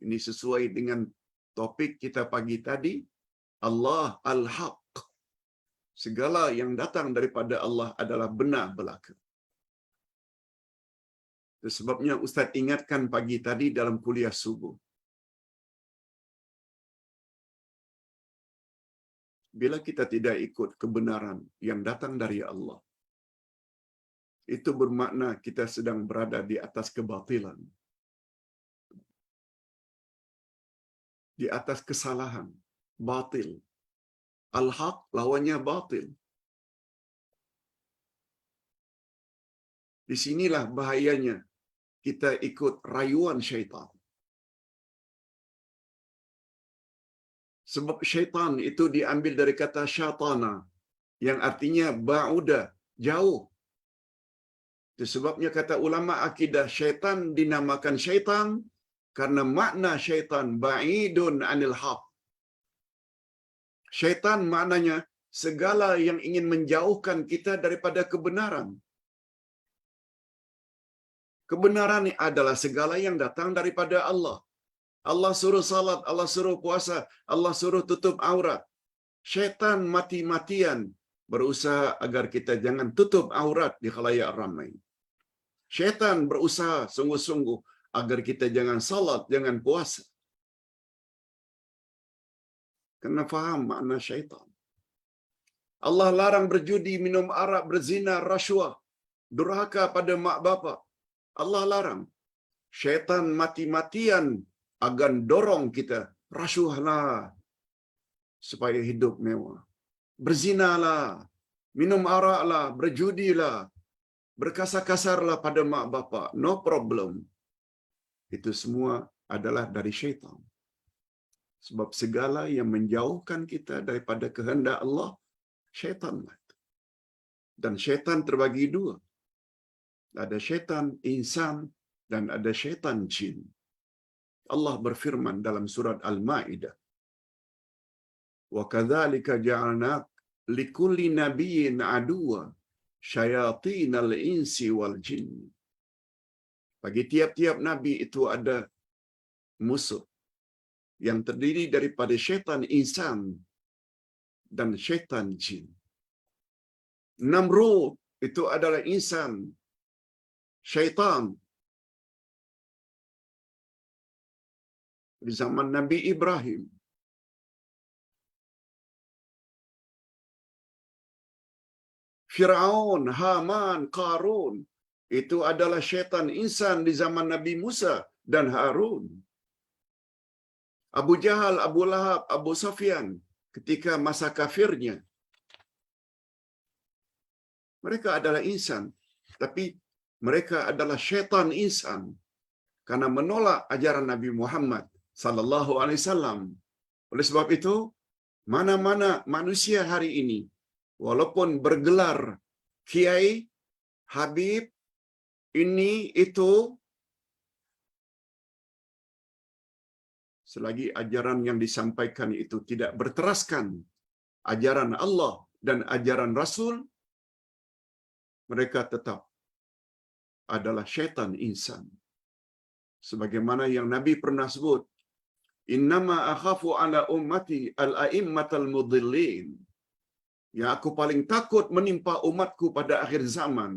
Ini sesuai dengan topik kita pagi tadi, Allah Al-Haq. Segala yang datang daripada Allah adalah benar belaka. Itu sebabnya Ustaz ingatkan pagi tadi dalam kuliah subuh. Bila kita tidak ikut kebenaran yang datang dari Allah, itu bermakna kita sedang berada di atas kebatilan, di atas kesalahan, batil. Al-Haq lawannya batil. Di sinilah bahayanya kita ikut rayuan syaitan. Sebab syaitan itu diambil dari kata syaitana, yang artinya ba'uda, jauh. Itu sebabnya kata ulama akidah, syaitan dinamakan syaitan Karena makna syaitan ba'idun anil haq. Syaitan maknanya segala yang ingin menjauhkan kita daripada kebenaran. Kebenaran adalah segala yang datang daripada Allah. Allah suruh salat, Allah suruh puasa, Allah suruh tutup aurat. Syaitan mati-matian berusaha agar kita jangan tutup aurat di khalayak ramai. Syaitan berusaha sungguh-sungguh agar kita jangan salat, jangan puasa. Kena faham makna syaitan. Allah larang berjudi, minum arak, berzina, rasuah, durhaka pada mak bapak. Allah larang. Syaitan mati-matian agar dorong kita, rasuahlah supaya hidup mewah. Berzinalah, minum araklah, berjudilah, berkasar-kasarlah pada mak bapak. No problem. Itu semua adalah dari syaitan. Sebab segala yang menjauhkan kita daripada kehendak Allah, syaitanlah. Dan syaitan terbagi dua. Ada syaitan insan dan ada syaitan jin. Allah berfirman dalam surat Al-Ma'idah, "Wa kadzalika ja'alnak likulli nabiyyin aduwwa syayatinal insi wal jin." Bagi tiap-tiap nabi itu ada musuh yang terdiri daripada syaitan insan dan syaitan jin. Namrud itu adalah insan, syaitan. Di zaman Nabi Ibrahim. Fir'aun, Haman, Qarun itu adalah syaitan insan di zaman Nabi Musa dan Harun. Abu Jahal, Abu Lahab, Abu Sufyan ketika masa kafirnya, mereka adalah insan, tapi mereka adalah syaitan insan karena menolak ajaran Nabi Muhammad sallallahu alaihi wasallam. Oleh sebab itu, mana-mana manusia hari ini walaupun bergelar kiai, habib, ini itu, selagi ajaran yang disampaikan itu tidak berteraskan ajaran Allah dan ajaran Rasul, mereka tetap adalah syaitan insan. Sebagaimana yang Nabi pernah sebut, "Innama akhafu ala ummati al-a'immatal mudhillin." Yang aku paling takut menimpa umatku pada akhir zaman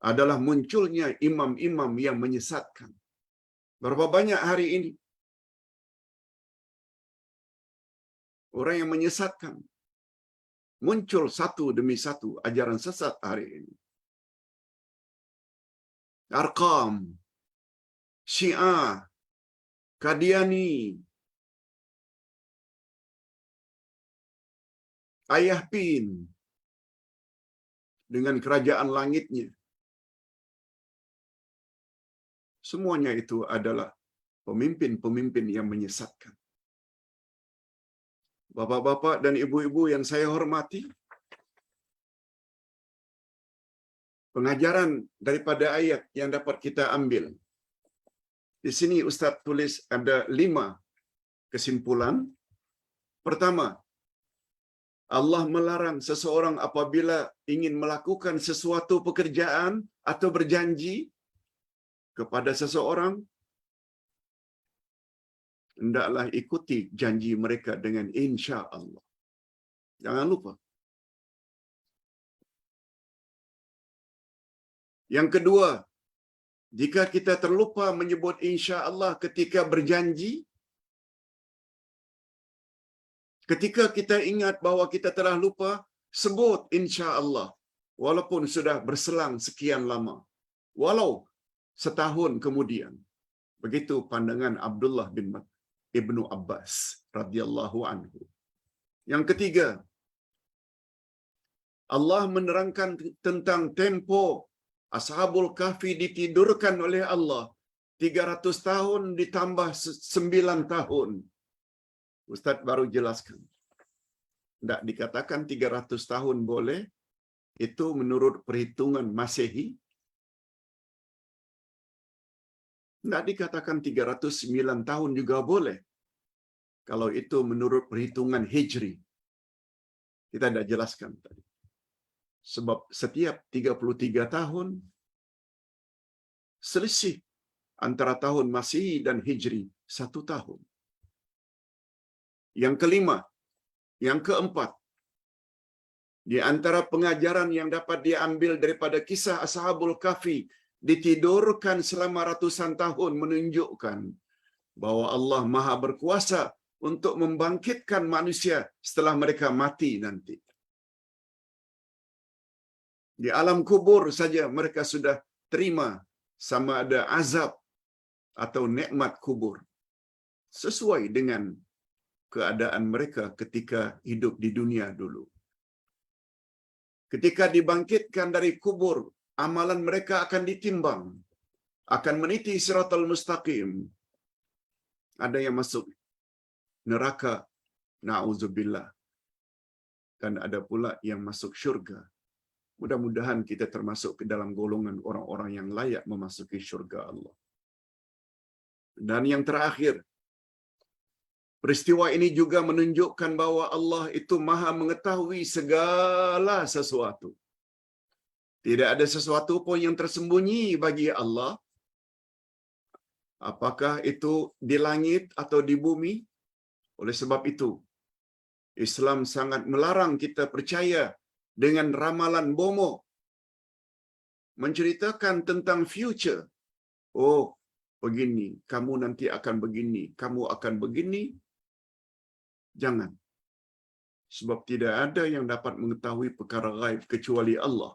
adalah munculnya imam-imam yang menyesatkan. Berapa banyak hari ini orang yang menyesatkan? Muncul satu demi satu ajaran sesat hari ini. Arqam, Syiah, Qadiani, Ayah Pin dengan kerajaan langitnya. Semuanya itu adalah pemimpin-pemimpin yang menyesatkan. Bapak-bapak dan ibu-ibu yang saya hormati, pengajaran daripada ayat yang dapat kita ambil. Di sini Ustaz tulis ada 5 kesimpulan. Pertama, Allah melarang seseorang apabila ingin melakukan sesuatu pekerjaan atau berjanji kepada seseorang, hendaklah ikuti janji mereka dengan insya Allah. Jangan lupa. Yang kedua, jika kita terlupa menyebut insya Allah ketika berjanji, ketika kita ingat bahwa kita telah lupa, sebut insya Allah. Walaupun sudah berselang sekian lama. Walau setahun kemudian. Begitu pandangan Abdullah bin Ibnu Abbas radhiyallahu anhu. Yang ketiga, Allah menerangkan tentang tempo Ashabul Kahfi ditidurkan oleh Allah 300 tahun ditambah 9 tahun. Ustaz baru jelaskan. Tidak dikatakan 300 tahun boleh. Itu menurut perhitungan Masehi. Tidak dikatakan 309 tahun juga boleh. Kalau itu menurut perhitungan Hijri. Kita tidak jelaskan tadi. Sebab setiap 33 tahun, selisih antara tahun Masihi dan Hijri 1 tahun. Yang kelima, yang keempat, di antara pengajaran yang dapat diambil daripada kisah Ashabul Kahfi ditidurkan selama ratusan tahun menunjukkan bahwa Allah Maha berkuasa untuk membangkitkan manusia setelah mereka mati nanti. Di alam kubur saja mereka sudah terima sama ada azab atau nikmat kubur sesuai dengan keadaan mereka ketika hidup di dunia dulu. Ketika dibangkitkan dari kubur, amalan mereka akan ditimbang, akan meniti siratal mustaqim. Ada yang masuk neraka, na'udzubillah, dan ada pula yang masuk syurga. Mudah-mudahan kita termasuk ke dalam golongan orang-orang yang layak memasuki syurga Allah. Dan yang terakhir, peristiwa ini juga menunjukkan bahwa Allah itu Maha mengetahui segala sesuatu. Tidak ada sesuatu pun yang tersembunyi bagi Allah. Apakah itu di langit atau di bumi? Oleh sebab itu, Islam sangat melarang kita percaya dengan ramalan bomo. Menceritakan tentang future. Oh, begini, kamu nanti akan begini, kamu akan begini. Jangan. Sebab tidak ada yang dapat mengetahui perkara gaib kecuali Allah.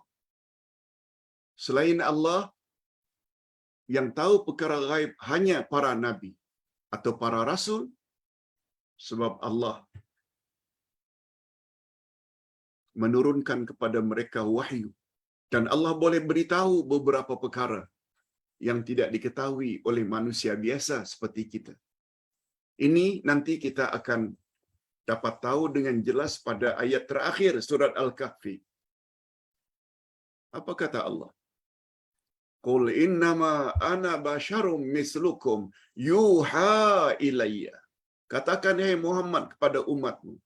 Selain Allah, yang tahu perkara gaib hanya para nabi atau para rasul, sebab Allah menurunkan kepada mereka wahyu. Dan Allah boleh beritahu beberapa perkara yang tidak diketahui oleh manusia biasa seperti kita. Ini nanti kita akan dapat tahu dengan jelas pada ayat terakhir surat Al-Kahfi. Apa kata Allah? Qul innama ana basyarum mislukum yuha ilayya. Katakan hai Muhammad kepada umatmu,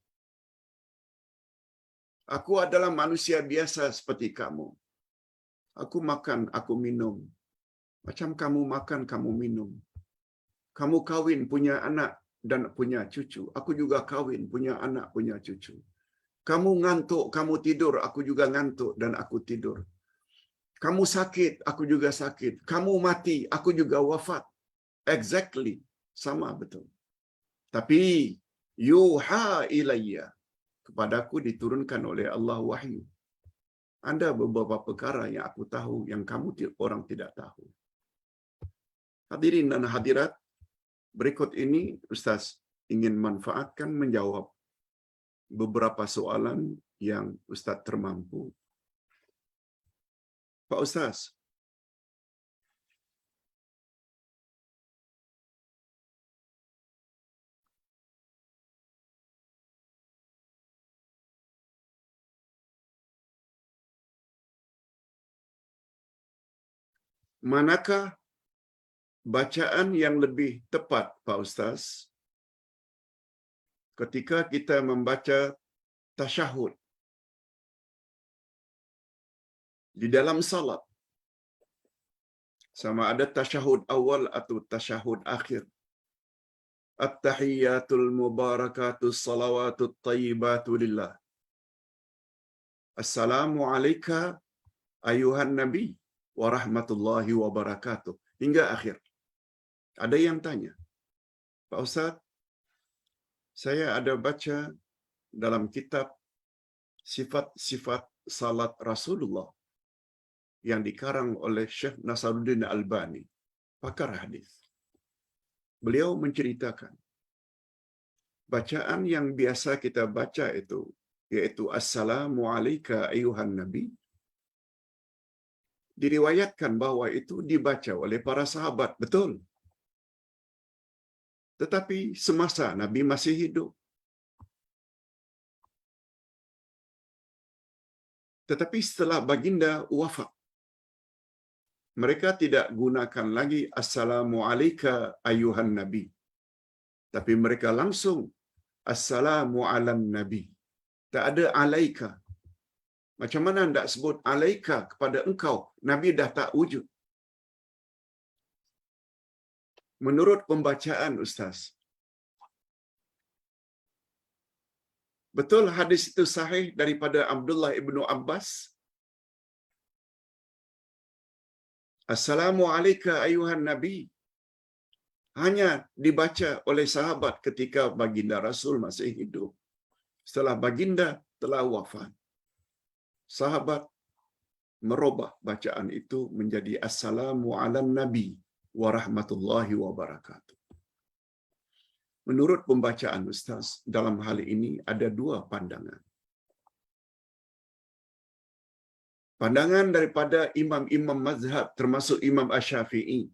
aku adalah manusia biasa seperti kamu. Aku makan, aku minum. Macam kamu makan, kamu minum. Kamu kawin, punya anak dan punya cucu. Aku juga kawin, punya anak, punya cucu. Kamu ngantuk, kamu tidur, aku juga ngantuk dan aku tidur. Kamu sakit, aku juga sakit. Kamu mati, aku juga wafat. Exactly. Sama betul. Tapi, yuha ilayya. Kepadaku diturunkan oleh Allah wahyu. Ada beberapa perkara yang aku tahu, yang kamu orang tidak tahu. Hadirin dan hadirat, berikut ini Ustaz ingin manfaatkan menjawab beberapa soalan yang Ustaz termampu. Pak Ustaz, manakah bacaan yang lebih tepat, Pak Ustaz, ketika kita membaca tasyahud di dalam salat? Sama ada tasyahud awal atau tasyahud akhir. At-tahiyyatul mubarakatus salawatut tayyibatu lillah. Assalamu alayka ayuhan nabi wa rahmatullahi wa barakatuh. Hingga akhir. Ada yang tanya, Pak Ustaz, saya ada baca dalam kitab sifat-sifat salat Rasulullah yang dikarang oleh Syekh Nasaruddin Albani, pakar hadis. Beliau menceritakan, bacaan yang biasa kita baca itu, yaitu Assalamu alayka ayuhan nabi, diriwayatkan bahwa itu dibaca oleh para sahabat, betul. Tetapi semasa Nabi masih hidup. Tetapi setelah baginda wafat, Mereka tidak gunakan lagi assalamu alayka ayuhan nabi. Tapi mereka langsung assalamu alan nabi. Tak ada alaika. Macam mana anda sebut alaika kepada engkau? Nabi dah tak wujud. Menurut pembacaan Ustaz, betul hadis itu sahih daripada Abdullah ibnu Abbas? Assalamu alayka ayuhan nabi hanya dibaca oleh sahabat ketika baginda Rasul masih hidup. Setelah baginda telah wafat, sahabat merubah bacaan itu menjadi assalamu alan nabi wa rahmatullahi wa barakatuh. Menurut pembacaan Ustaz, dalam hal ini ada dua pandangan. Pandangan daripada imam-imam mazhab termasuk Imam Asy-Syafi'i.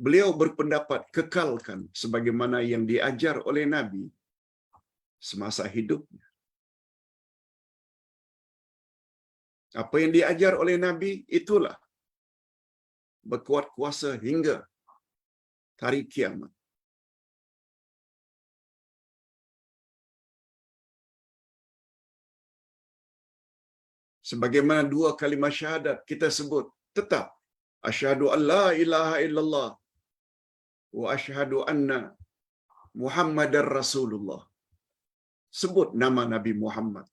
Beliau berpendapat kekalkan sebagaimana yang diajar oleh Nabi semasa hidupnya. Apa yang diajar oleh Nabi itulah berkuat kuasa hingga hari kiamat. Sebagaimana dua kalimah syahadat kita sebut, tetap asyhadu an la ilaha illallah wa asyhadu anna Muhammadar Rasulullah. Sebut nama Nabi Muhammad.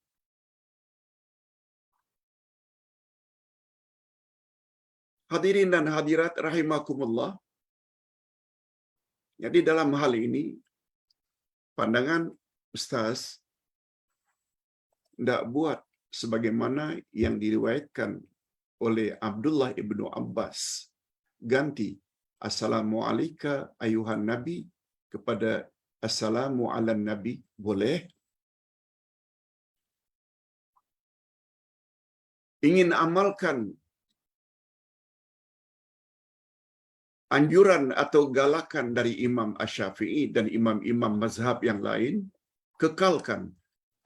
Hadirin dan hadirat rahimakumullah. Jadi dalam hal ini pandangan Ustaz tidak buat sebagaimana yang diriwayatkan oleh Abdullah ibnu Abbas. Ganti assalamu alayka ayuhan nabi kepada assalamu ala nabi. Boleh. Ingin amalkan anjuran atau galakan dari Imam Asy-Syafi'i dan imam-imam mazhab yang lain, kekalkan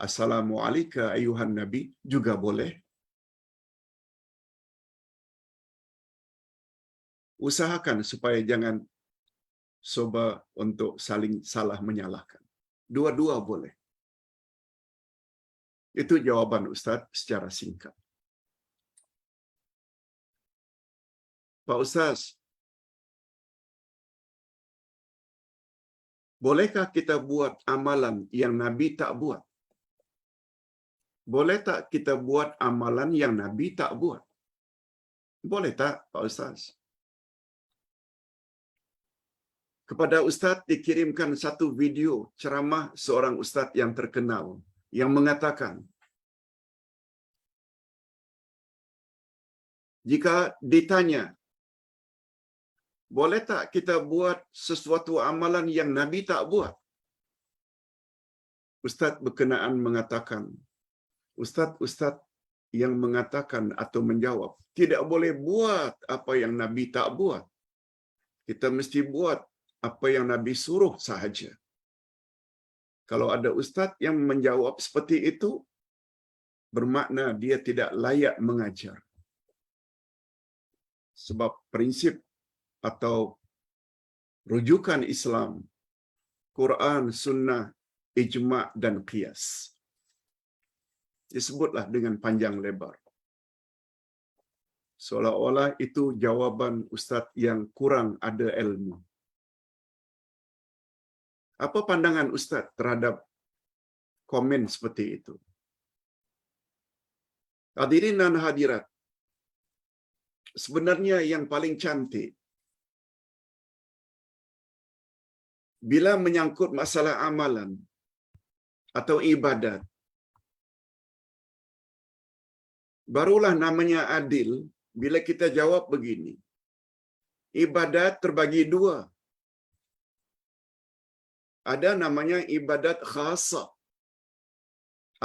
assalamu alayka ayuhan nabi juga boleh. Usahakan supaya jangan cuba untuk saling salah menyalahkan. Dua-dua boleh. Itu jawaban Ustaz secara singkat. Pak Ustaz, bolehkah kita buat amalan yang Nabi tak buat? Boleh tak kita buat amalan yang Nabi tak buat? Boleh tak, Pak Ustaz? Kepada Ustaz dikirimkan satu video ceramah seorang Ustaz yang terkenal yang mengatakan, jika ditanya, boleh tak kita buat sesuatu amalan yang Nabi tak buat? Ustaz berkenaan mengatakan, Ustaz-Ustaz yang mengatakan atau menjawab, tidak boleh buat apa yang Nabi tak buat. Kita mesti buat apa yang Nabi suruh sahaja. Kalau ada Ustaz yang menjawab seperti itu, bermakna dia tidak layak mengajar. Sebab prinsip atau rujukan Islam, Quran, Sunnah, Ijma' dan Qiyas. Disebutlah dengan panjang lebar. Seolah-olah itu jawaban Ustaz yang kurang ada ilmu. Apa pandangan Ustaz terhadap komen seperti itu? Hadirin dan hadirat, sebenarnya yang paling cantik bila menyangkut masalah amalan atau ibadat, barulah namanya adil bila kita jawab begini. Ibadat terbagi dua. Ada namanya ibadat khasah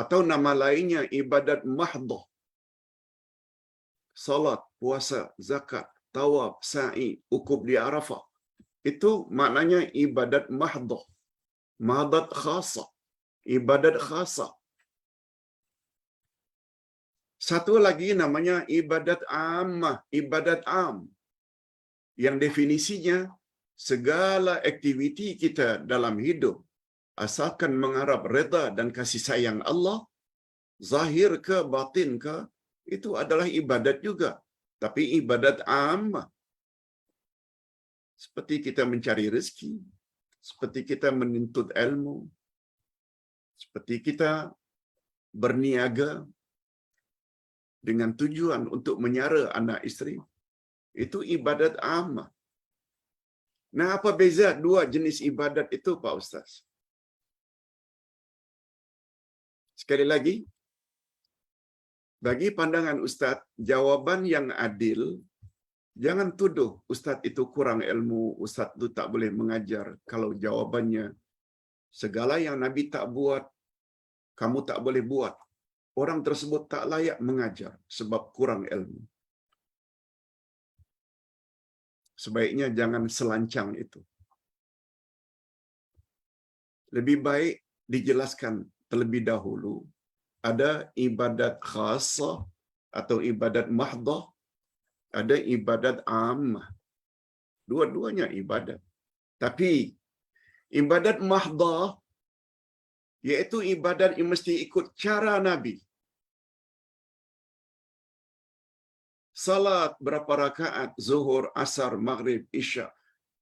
atau nama lainnya ibadat mahdah. Salat, puasa, zakat, tawaf, sa'i, ukuf di Arafah. Itu maknanya ibadat mahdah. Mahdat khasah. Ibadat khasah. Satu lagi namanya ibadat ammah, ibadat am. Yang definisinya segala aktiviti kita dalam hidup asalkan mengharap redha dan kasih sayang Allah, zahir ke batin ke, itu adalah ibadat juga. Tapi ibadat ammah. Seperti kita mencari rezeki, seperti kita menuntut ilmu, seperti kita berniaga dengan tujuan untuk menyara anak isteri. Itu ibadat ammah. Nah, apa beza dua jenis ibadat itu, Pak Ustaz? Sekali lagi, bagi pandangan Ustaz, jawaban yang adil, jangan tuduh Ustaz itu kurang ilmu, Ustaz itu tak boleh mengajar. Kalau jawabannya, segala yang Nabi tak buat, kamu tak boleh buat. Orang tersebut tak layak mengajar sebab kurang ilmu. Sebaiknya jangan selancang itu. Lebih baik dijelaskan terlebih dahulu. Ada ibadat khasah atau ibadat mahdah, ada ibadat ammah. Dua-duanya ibadat. Tapi ibadat mahdah, iaitu ibadat yang mesti ikut cara Nabi. Salat berapa rakaat, zuhur, asar, maghrib, isya.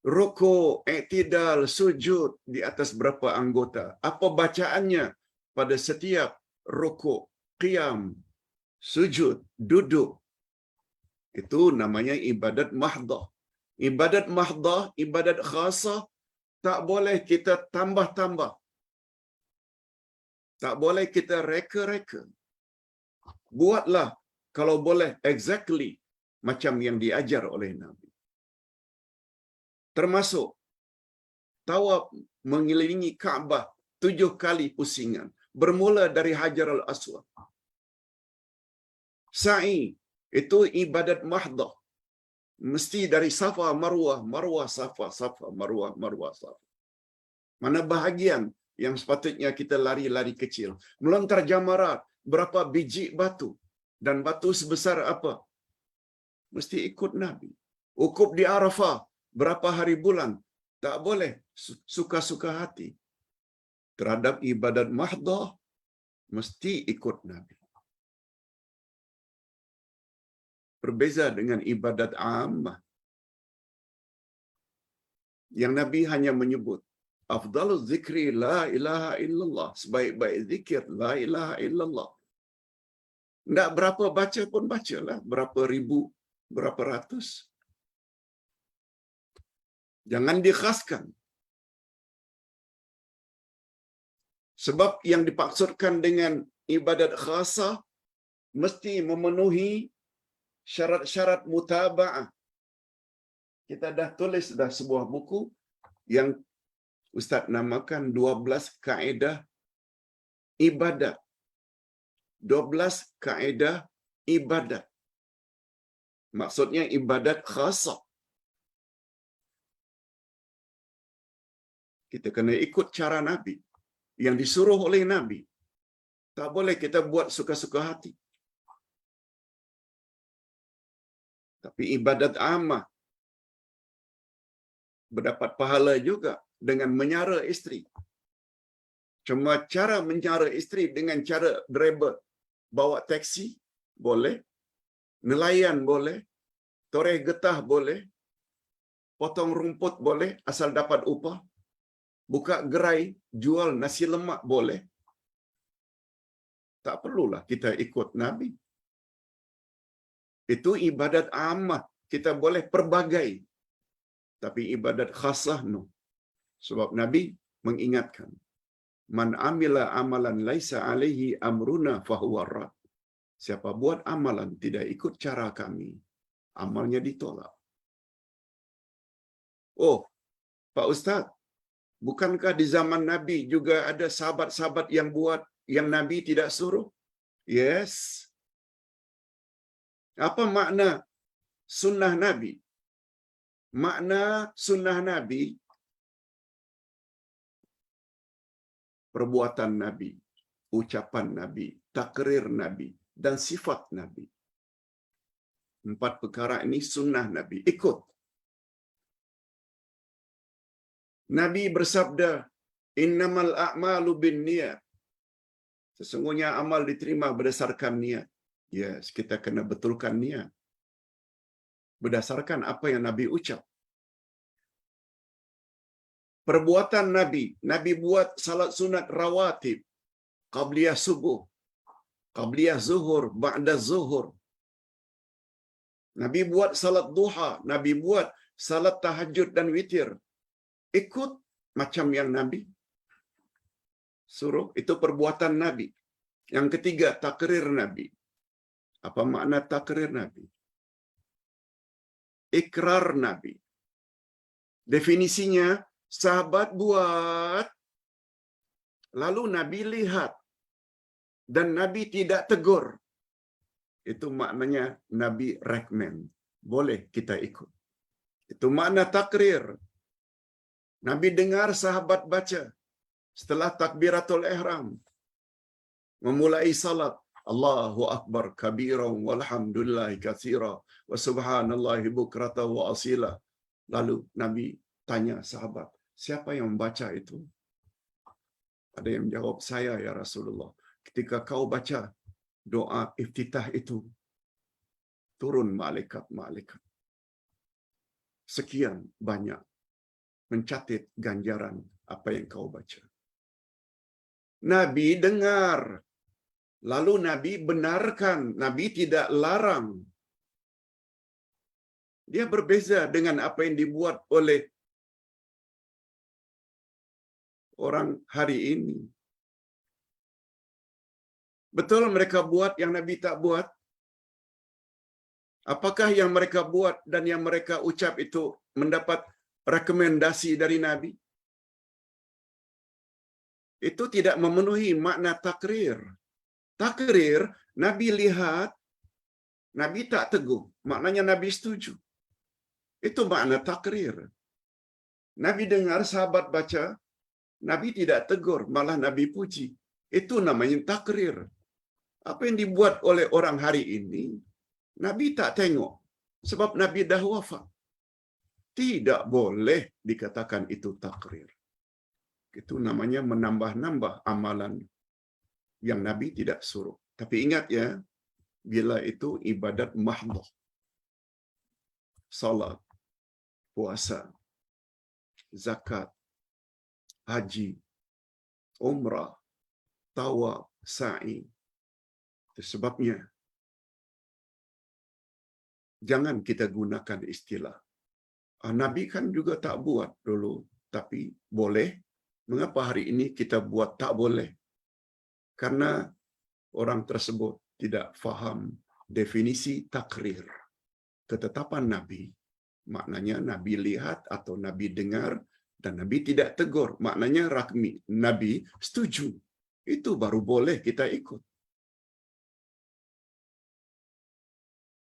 Rukuk, i'tidal, sujud di atas berapa anggota. Apa bacaannya pada setiap rukuk, qiyam, sujud, duduk. Itu namanya ibadat mahdah. Ibadat mahdah, ibadat khasah, tak boleh kita tambah-tambah. Tak boleh kita reka-reka. Buatlah kalau boleh exactly macam yang diajar oleh Nabi. Termasuk tawaf mengelilingi Kaabah 7 kali pusingan. Bermula dari Hajar al-Aswad. Sa'i itu ibadat mahdah. Mesti dari Safa, Marwah, Marwah, Safa, Safa, Marwah, Marwah, Safa. Mana bahagian yang sepatutnya kita lari-lari kecil. Melontar jamarat, berapa biji batu. Dan batu sebesar apa? Mesti ikut Nabi. Ukuf di Arafah, berapa hari bulan. Tak boleh suka-suka hati. Terhadap ibadat mahdah, mesti ikut Nabi. Berbeza dengan ibadat ammah. Yang Nabi hanya menyebut, afdalul zikri la ilaha illallah. Sebaik-baik zikir la ilaha illallah. Tidak berapa baca pun bacalah. Berapa ribu, berapa ratus. Jangan dikhaskan. Sebab yang dimaksudkan dengan ibadat khasah mesti memenuhi syarat-syarat mutaba'ah. Kita dah tulis dah sebuah buku yang Ustaz namakan 12 kaedah ibadat. 12 kaedah ibadat. Maksudnya ibadat khasah. Kita kena ikut cara Nabi yang disuruh oleh Nabi. Tak boleh kita buat suka-suka hati. Tapi ibadat ammah berdapat pahala juga dengan menyara isteri. Cuma cara menyara isteri dengan cara driver bawa taksi boleh, nelayan boleh, toreh getah boleh, potong rumput boleh asal dapat upah, buka gerai jual nasi lemak boleh. Tak perlulah kita ikut Nabi. Itu ibadat ammah. Kita boleh perbagai. Tapi ibadat khasah no. Sebab Nabi mengingatkan, man amila amalan laisa alaihi amruna fahuwa rad. Siapa buat amalan tidak ikut cara kami, amalnya ditolak. Oh, Pak Ustaz, bukankah di zaman Nabi juga ada sahabat-sahabat yang buat yang Nabi tidak suruh? Yes. Apa makna sunnah Nabi? Makna sunnah Nabi, perbuatan Nabi, ucapan Nabi, takrir Nabi, dan sifat Nabi. 4 perkara ini sunnah Nabi. Ikut. Nabi bersabda, "Innamal a'malu binniyat." Sesungguhnya amal diterima berdasarkan niat. Yes, kita kena betulkan niat. Berdasarkan apa yang Nabi ucap. Perbuatan Nabi. Nabi buat salat sunat rawatib. Qabliyah subuh. Qabliyah zuhur. Ba'da zuhur. Nabi buat salat duha. Nabi buat salat tahajud dan witir. Ikut macam yang Nabi suruh. Itu perbuatan Nabi. Yang ketiga, takrir Nabi. Apa makna takrir Nabi? Ikrar Nabi. Definisinya, sahabat buat, lalu Nabi lihat, dan Nabi tidak tegur. Itu maknanya Nabi recommend. Boleh kita ikut. Itu makna takrir. Nabi dengar sahabat baca setelah takbiratul ihram, memulai salat, Allahu Akbar kabira walhamdulillahi katsira wa subhanallahi bukrata wa asila. Lalu Nabi tanya sahabat, siapa yang membaca itu? Ada yang menjawab, saya ya Rasulullah. Ketika kau baca doa iftitah itu, turun malaikat-malaikat. Sekian banyak mencatat ganjaran apa yang kau baca. Nabi dengar. Lalu Nabi benarkan. Nabi tidak larang. Dia berbeza dengan apa yang dibuat oleh orang hari ini. Betul mereka buat yang Nabi tak buat? Apakah yang mereka buat dan yang mereka ucap itu mendapat rekomendasi dari Nabi? Itu tidak memenuhi makna takrir. Takrir, Nabi lihat, Nabi tak teguh. Maknanya Nabi setuju. Itu makna takrir. Nabi dengar sahabat baca, Nabi tidak tegur, malah Nabi puji. Itu namanya takrir. Apa yang dibuat oleh orang hari ini, Nabi tak tengok. Sebab Nabi dah wafat. Tidak boleh dikatakan itu takrir. Itu namanya menambah-nambah amalan yang Nabi tidak suruh. Tapi ingat ya, bila itu ibadat mahdhah. Salat, puasa, zakat, haji, umrah, tawaf, sa'i. Itu sebabnya jangan kita gunakan istilah Nabi kan juga tak buat dulu, tapi boleh. Mengapa hari ini kita buat tak boleh? Karena orang tersebut tidak faham definisi takrir. Ketetapan Nabi, maknanya Nabi lihat atau Nabi dengar dan Nabi tidak tegur. Maknanya rakmi, Nabi setuju. Itu baru boleh kita ikut.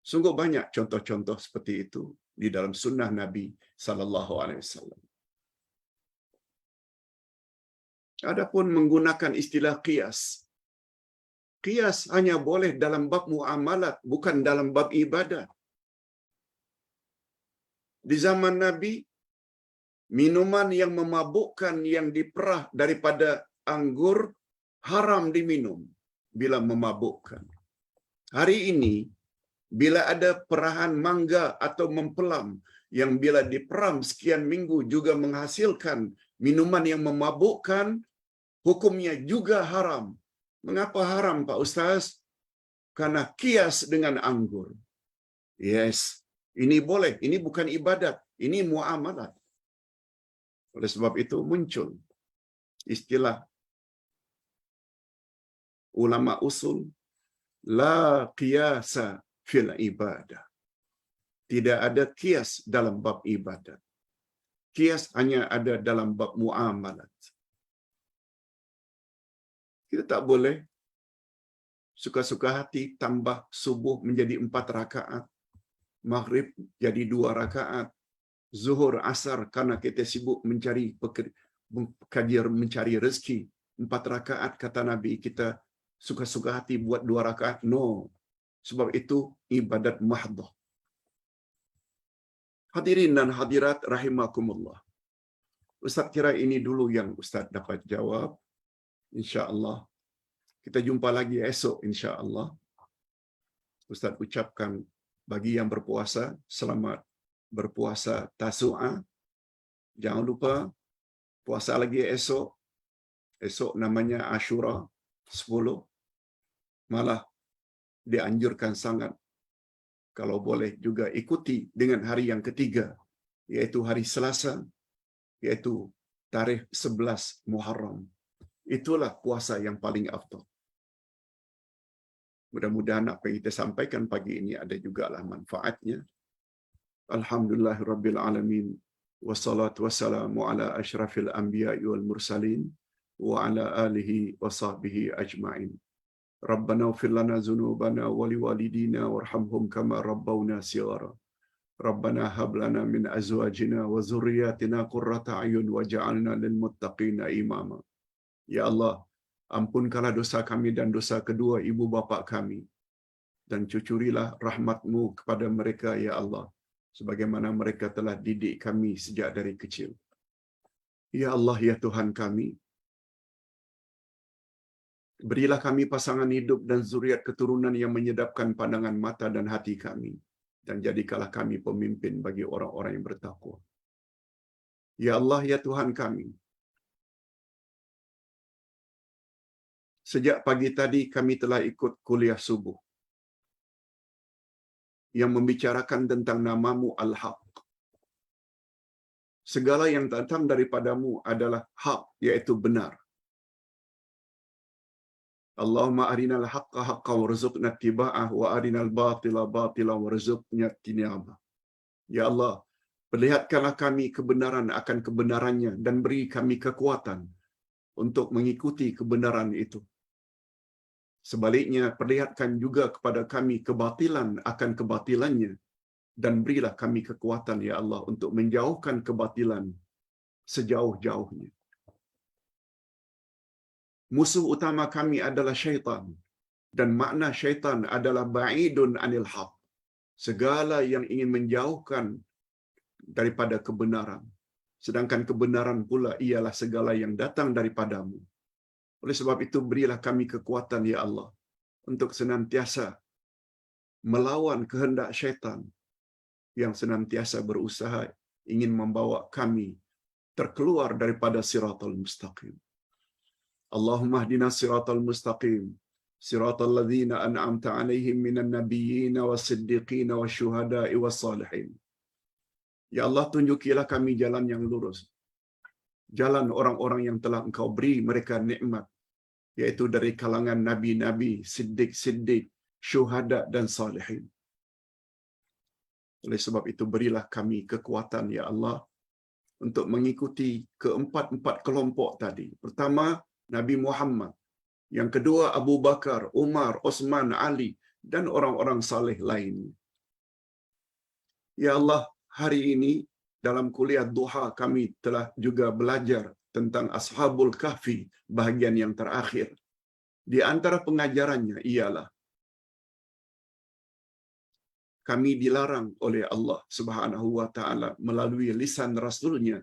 Sungguh banyak contoh-contoh seperti itu di dalam sunnah Nabi sallallahu alaihi wasallam. Adapun menggunakan istilah qiyas. Qiyas hanya boleh dalam bab muamalat, bukan dalam bab ibadat. Di zaman Nabi, minuman yang memabukkan yang diperah daripada anggur haram diminum bila memabukkan. Hari ini, bila ada perahan mangga atau mempelam yang bila diperam sekian minggu juga menghasilkan minuman yang memabukkan, hukumnya juga haram. Mengapa haram, Pak Ustaz? Karena kias dengan anggur. Yes, ini boleh. Ini bukan ibadat. Ini muamalat. Oleh sebab itu muncul istilah ulama usul, la qiyasa fil ibadah. Tidak ada kias dalam bab ibadat. Kias hanya ada dalam bab muamalat. Kita tak boleh suka-suka hati tambah subuh menjadi 4 rakaat, maghrib jadi 2 rakaat, zuhur asar karena kita sibuk mencari rezeki 4 rakaat kata Nabi kita suka-suka hati buat 2 rakaat. No. Sebab itu ibadat mahdhah. Hadirin dan hadirat rahimakumullah. Ustaz kira ini dulu yang Ustaz dapat jawab. Insya-Allah kita jumpa lagi esok insya-Allah. Ustaz ucapkan bagi yang berpuasa selamat berpuasa Tasu'a. Jangan lupa puasa lagi esok. Esok namanya Ashura 10. Malah dianjurkan sangat kalau boleh juga ikuti dengan hari yang ketiga, yaitu hari Selasa, yaitu tarikh 11 Muharram. Itulah puasa yang paling afdal. Mudah-mudahan apa yang kita sampaikan pagi ini ada jugalah manfaatnya. Alhamdulillahirabbil alamin. Wassalatu wassalamu ala asyrafil anbiya'i wal mursalin wa ala alihi wa sahbihi ajma'in. Rabbana ighfir lana dzunubana wa liwalidina warhamhum kama rabbawna shighara. Rabbana hab lana min azwajina wa dzurriyyatina qurrata a'yun waj'alna lil muttaqina imama. Ya Allah, ampunkanlah dosa kami dan dosa kedua ibu bapa kami, dan cucurilah rahmat-Mu kepada mereka ya Allah, sebagaimana mereka telah didik kami sejak dari kecil. Ya Allah, ya Tuhan kami, berilah kami pasangan hidup dan zuriat keturunan yang menyedapkan pandangan mata dan hati kami, dan jadikanlah kami pemimpin bagi orang-orang yang bertakwa. Ya Allah, ya Tuhan kami, sejak pagi tadi kami telah ikut kuliah subuh yang membicarakan tentang nama-Mu Al-Haq. Segala yang datang daripadamu adalah hak, yaitu benar. Allahumma arinal haqqa haqqan warzuqna ittiba'ah wa arinal batila batilan warzuqna ijtinabah. Ya Allah, perlihatkanlah kami kebenaran akan kebenarannya dan beri kami kekuatan untuk mengikuti kebenaran itu. Sebaliknya, perlihatkan juga kepada kami kebatilan akan kebatilannya dan berilah kami kekuatan ya Allah untuk menjauhkan kebatilan sejauh-jauhnya. Musuh utama kami adalah syaitan, dan makna syaitan adalah ba'idun anil haq, segala yang ingin menjauhkan daripada kebenaran. Sedangkan kebenaran pula ialah segala yang datang daripadamu. Oleh sebab itu berilah kami kekuatan ya Allah untuk senantiasa melawan kehendak syaitan yang senantiasa berusaha ingin membawa kami terkeluar daripada siratal mustaqim. Allahumma hdina siratal mustaqim, siratal ladzina an'amta 'alaihim minan nabiyyin was-siddiqin wasyuhada'i was-salihin. Ya Allah, tunjukilah kami jalan yang lurus, jalan orang-orang yang telah Engkau beri mereka nikmat, yaitu dari kalangan nabi-nabi, siddiq-siddiq, syuhada dan salihin. Oleh sebab itu berilah kami kekuatan ya Allah untuk mengikuti keempat-empat kelompok tadi. Pertama, Nabi Muhammad. Yang kedua, Abu Bakar, Umar, Osman, Ali dan orang-orang saleh lain. Ya Allah, hari ini dalam kuliah duha kami telah juga belajar tentang Ashabul Kahfi, bahagian yang terakhir. Di antara pengajarannya ialah kami dilarang oleh Allah Subhanahu wa taala melalui lisan Rasulnya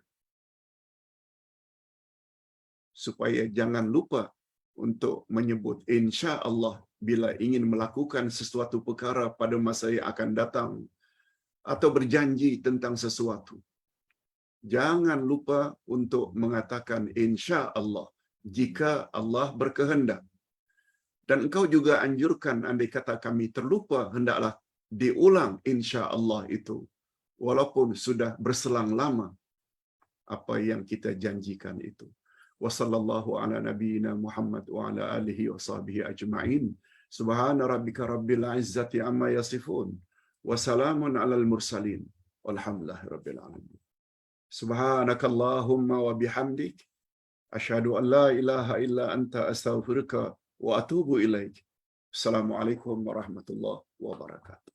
supaya jangan lupa untuk menyebut insya Allah bila ingin melakukan sesuatu perkara pada masa yang akan datang atau berjanji tentang sesuatu. Jangan lupa untuk mengatakan insya Allah jika Allah berkehendak. Dan engkau juga anjurkan andai kata kami terlupa, hendaklah diulang insya Allah itu, walaupun sudah berselang lama apa yang kita janjikan itu. Wa sallallahu ala nabiyyina Muhammad wa ala alihi wa sahbihi ajma'in. Subhana rabbika rabbil izzati amma yasifun. Wa salamun alal mursalin. Walhamdulillahi rabbil alamin. Subhanakallahumma wa bihamdik. Asyhadu an la ilaha illa anta astaghfiruka wa atubu ilaik. Assalamualaikum warahmatullahi wabarakatuh.